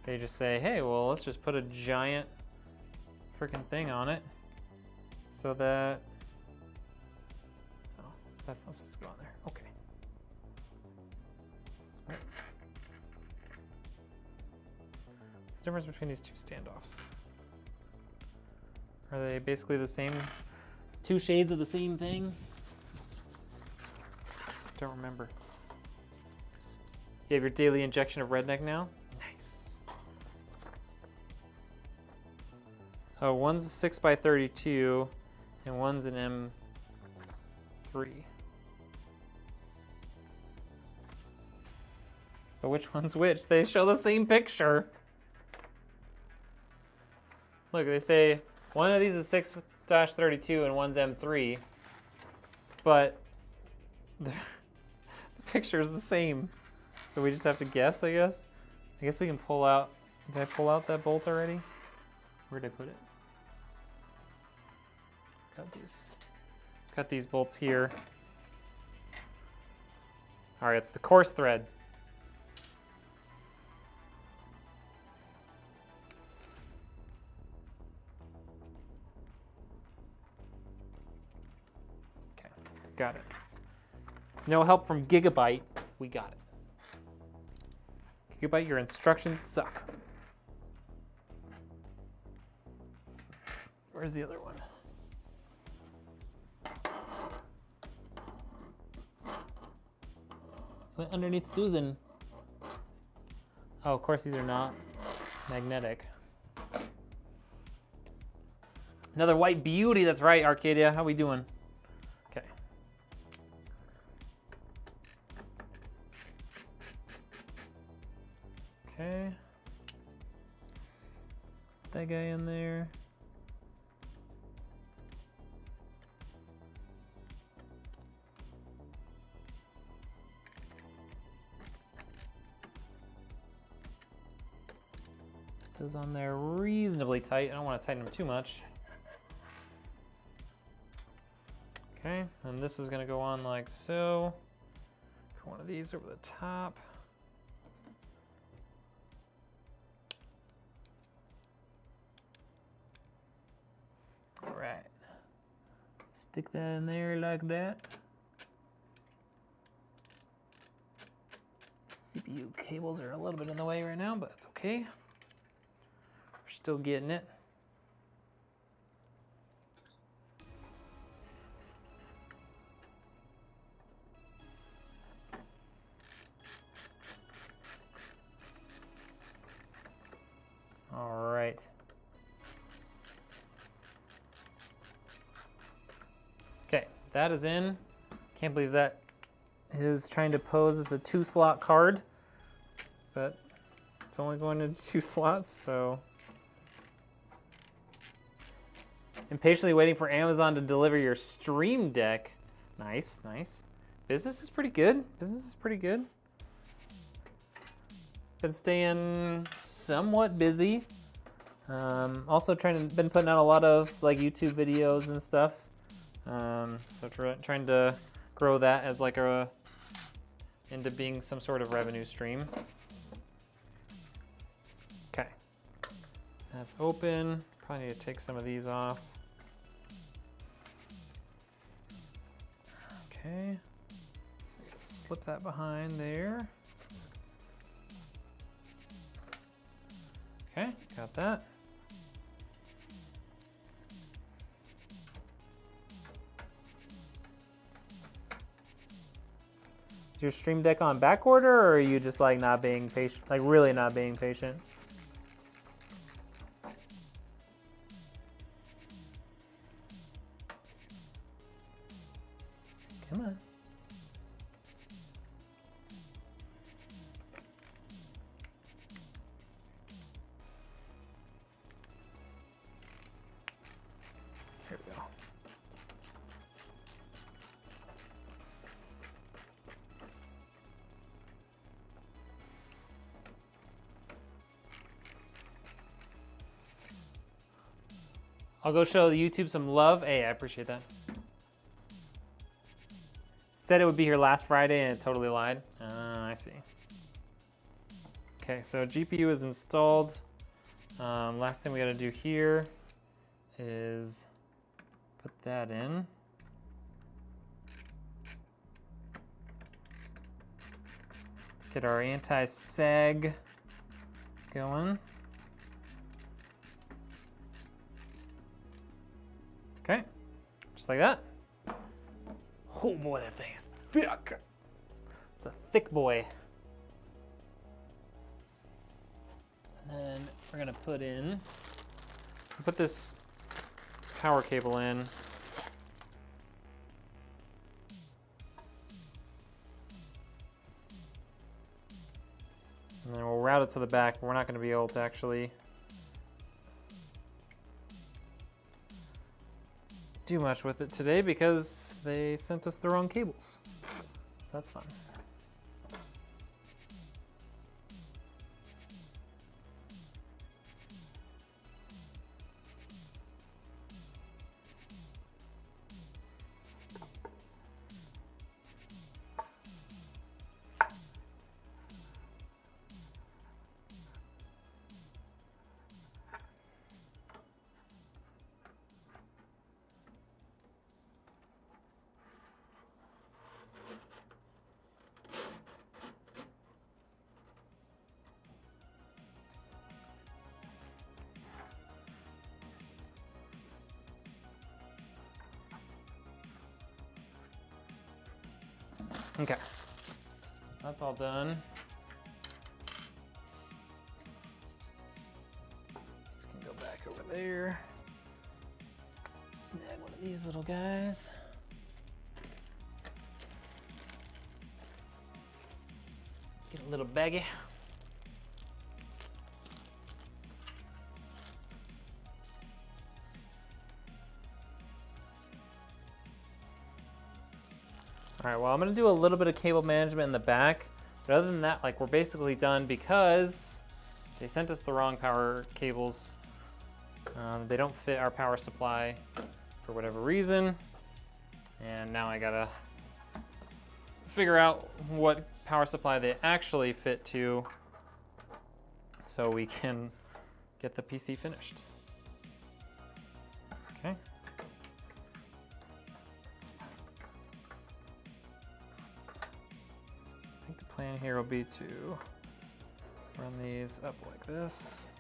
They just say, hey, well, let's just put a giant freaking thing on it. So that, oh, that's not supposed to go on there. Okay. Right. What's the difference between these 2 standoffs? Are they basically the same, 2 shades of the same thing? Don't remember. You have your daily injection of Rednek now? Nice. Oh, one's a 6x32. And one's an M3. But which one's which? They show the same picture. Look, they say one of these is 6-32 and one's M3. But the picture is the same. So we just have to guess, I guess. I guess we can pull out. Did I pull out that bolt already? Where did I put it? Got these bolts here. All right, it's the coarse thread. Okay, got it. No help from Gigabyte. We got it. Gigabyte, your instructions suck. Where's the other one? Went underneath Susan. Oh, of course these are not magnetic. Another white beauty, that's right, Arcadia. How we doing? Okay. Okay. Put that guy in there. Those on there reasonably tight. I don't want to tighten them too much. Okay, and this is going to go on like so. Put one of these over the top. All right. Stick that in there like that. CPU cables are a little bit in the way right now, but it's okay. Still getting it. that is in. Can't believe that is trying to pose as a 2-slot card, but it's only going into 2 slots, so. Impatiently waiting for Amazon to deliver your Stream Deck. Nice, nice. Business is pretty good. Business is pretty good. Been staying somewhat busy. Also been putting out a lot of like YouTube videos and stuff. So trying to grow that as like into being some sort of revenue stream. Okay, that's open. Probably need to take some of these off. Okay, slip that behind there. Okay, got that. Is your Stream Deck on back order, or are you just like not being patient, like really not being patient? Come on. There we go. I'll go show YouTube some love. Hey, I appreciate that. Said it would be here last Friday and it totally lied. I see. Okay, so GPU is installed. Last thing we gotta do here is put that in. Get our anti-sag going. Okay, just like that. Oh boy, that thing is thick. It's a thick boy. And then we're gonna put this power cable in. And then we'll route it to the back, but we're not gonna be able to actually do much with it today because they sent us the wrong cables. So that's fun. Okay, that's all done. This can go back over there. Snag one of these little guys. Get a little baggie. All right, well, I'm gonna do a little bit of cable management in the back, but other than that, like, we're basically done because they sent us the wrong power cables. They don't fit our power supply for whatever reason, and now I gotta figure out what power supply they actually fit to so we can get the PC finished. Okay. Plan here will be to run these up like this.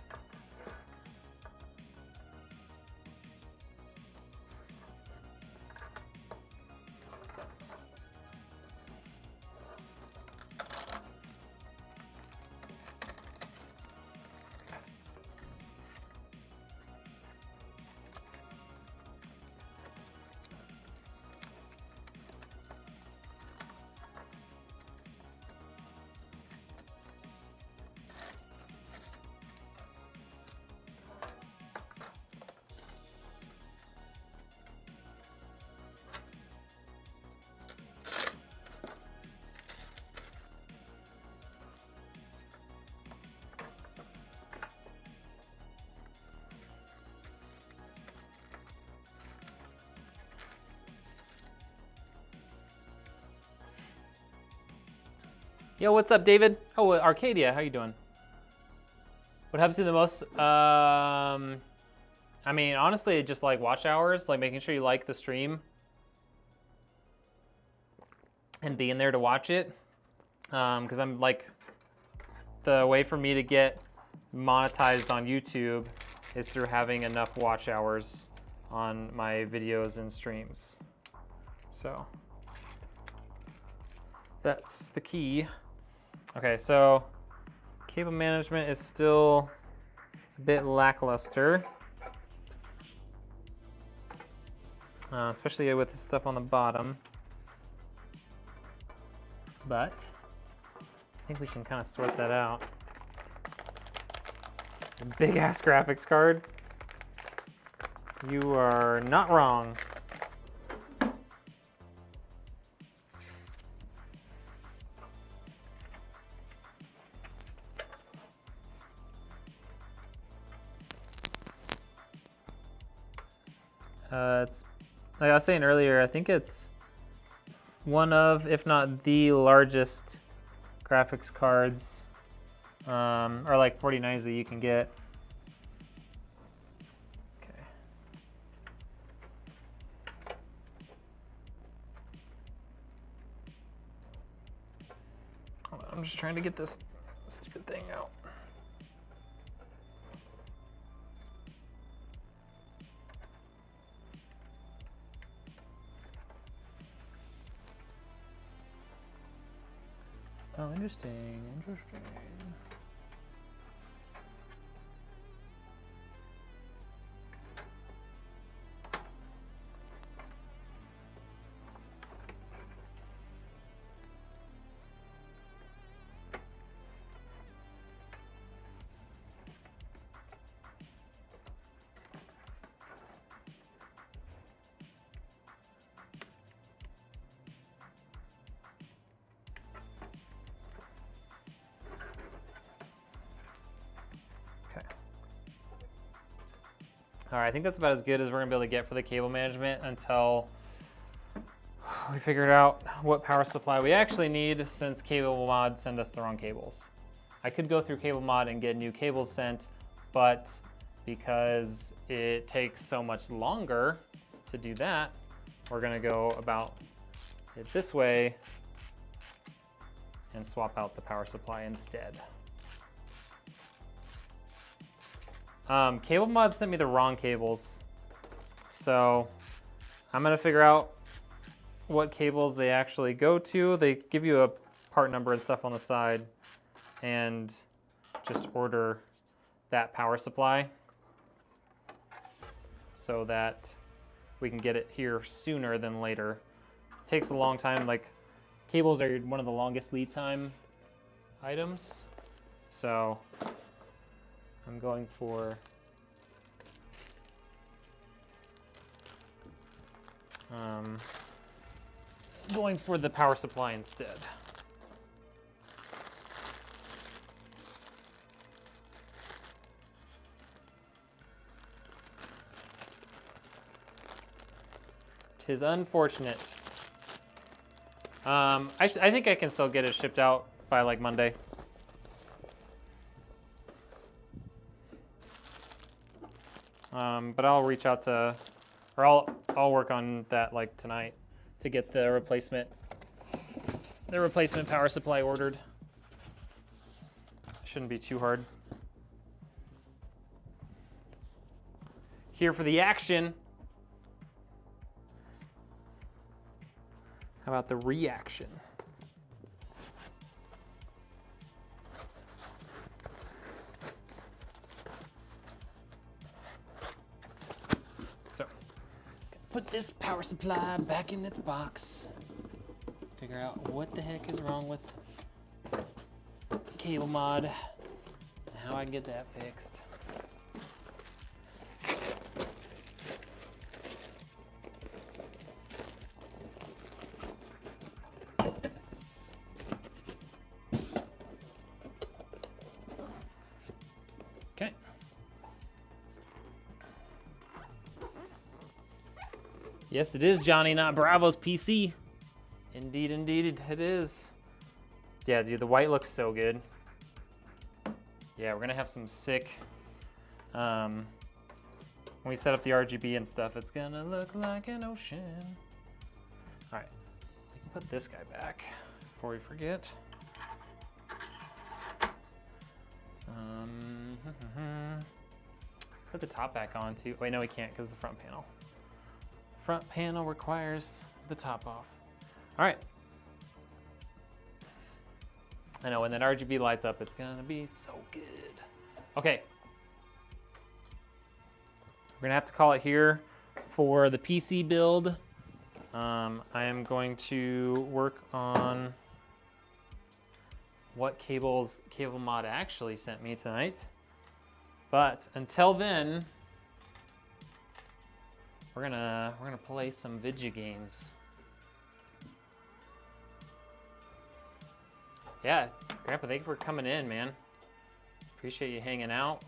Yo, what's up, David? Oh, Arcadia, how you doing? What helps you the most? I mean, honestly, just like watch hours, like making sure you like the stream and being there to watch it. Because I'm like, the way for me to get monetized on YouTube is through having enough watch hours on my videos and streams. So that's the key. Okay, so cable management is still a bit lackluster, especially with the stuff on the bottom. But I think we can kind of sort that out. Big ass graphics card. You are not wrong. It's like I was saying earlier, I think it's one of, if not the largest graphics cards, or like 49s that you can get. Okay. Hold on, I'm just trying to get this stupid thing out. Oh, interesting, interesting. All right, I think that's about as good as we're gonna be able to get for the cable management until we figured out what power supply we actually need, since Cablemod sent us the wrong cables. I could go through Cablemod and get new cables sent, but because it takes so much longer to do that, we're gonna go about it this way and swap out the power supply instead. Cablemod sent me the wrong cables, so I'm gonna figure out what cables they actually go to. They give you a part number and stuff on the side, and just order that power supply so that we can get it here sooner than later. It takes a long time. Like, cables are one of the longest lead time items, so I'm going for the power supply instead. Tis unfortunate. I think I can still get it shipped out by like Monday. But I'll reach out to, or I'll work on that like tonight to get the replacement power supply ordered. Shouldn't be too hard. Here for the action. How about the reaction? Put this power supply back in its box. Figure out what the heck is wrong with Cablemod and how I can get that fixed. Okay. Yes, it is Johnny, not Bravo's PC. Indeed, indeed, it is. Yeah, dude, the white looks so good. Yeah, we're gonna have some sick, when we set up the RGB and stuff, it's gonna look like an ocean. All right, we can put this guy back before we forget. Put the top back on too. Wait, no, we can't because the front panel. Front panel requires the top off. All right. I know when that RGB lights up, it's gonna be so good. Okay. We're gonna have to call it here for the PC build. I am going to work on what cables Cablemod actually sent me tonight. But until then, we're gonna play some video games. Yeah, Grandpa, thank you for coming in, man. Appreciate you hanging out.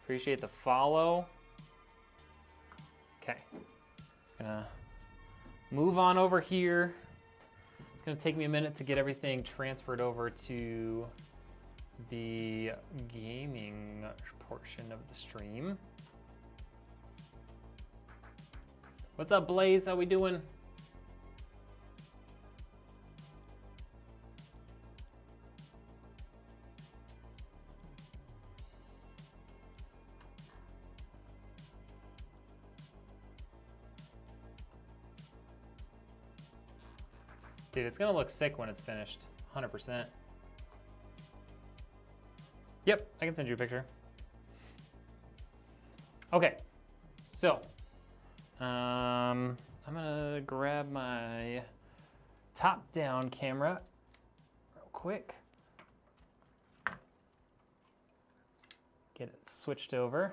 Appreciate the follow. Okay, gonna move on over here. It's gonna take me a minute to get everything transferred over to the gaming portion of the stream. What's up, Blaze? How we doing? Dude, it's gonna look sick when it's finished, 100%. Yep, I can send you a picture. Okay, so I'm gonna grab my top-down camera real quick. Get it switched over.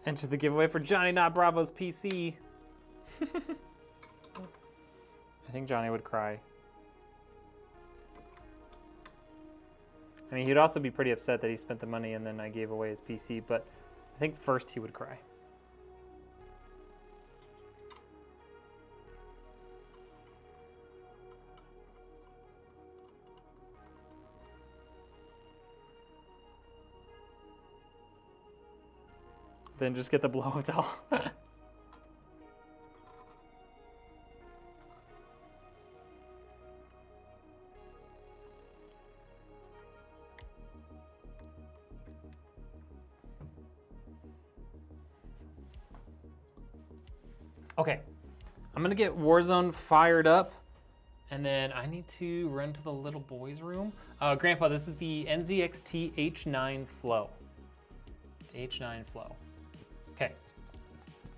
Enter the giveaway for Johnny Not Bravo's PC. I think Johnny would cry. I mean, he'd also be pretty upset that he spent the money and then I gave away his PC, but I think first he would cry. Then just get the blow towel. Okay, I'm gonna get Warzone fired up and then I need to run to the little boy's room. Grandpa, this is the NZXT H9 Flow. H9 Flow. Okay,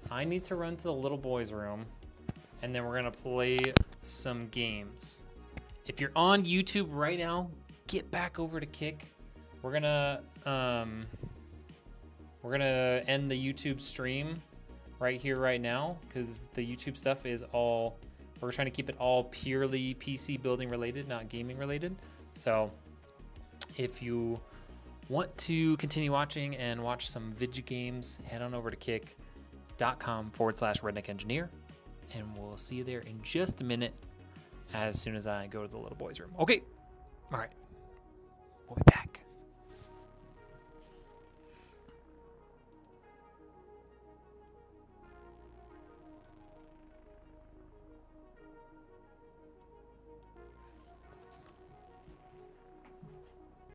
I need to run to the little boy's room and then we're gonna play some games. If you're on YouTube right now, get back over to Kick. We're gonna end the YouTube stream right here, right now, because the YouTube stuff is all, we're trying to keep it all purely PC building related, not gaming related. So if you want to continue watching and watch some video games, head on over to kick.com/Rednek Engineer, and we'll see you there in just a minute as soon as I go to the little boy's room. Okay, all right.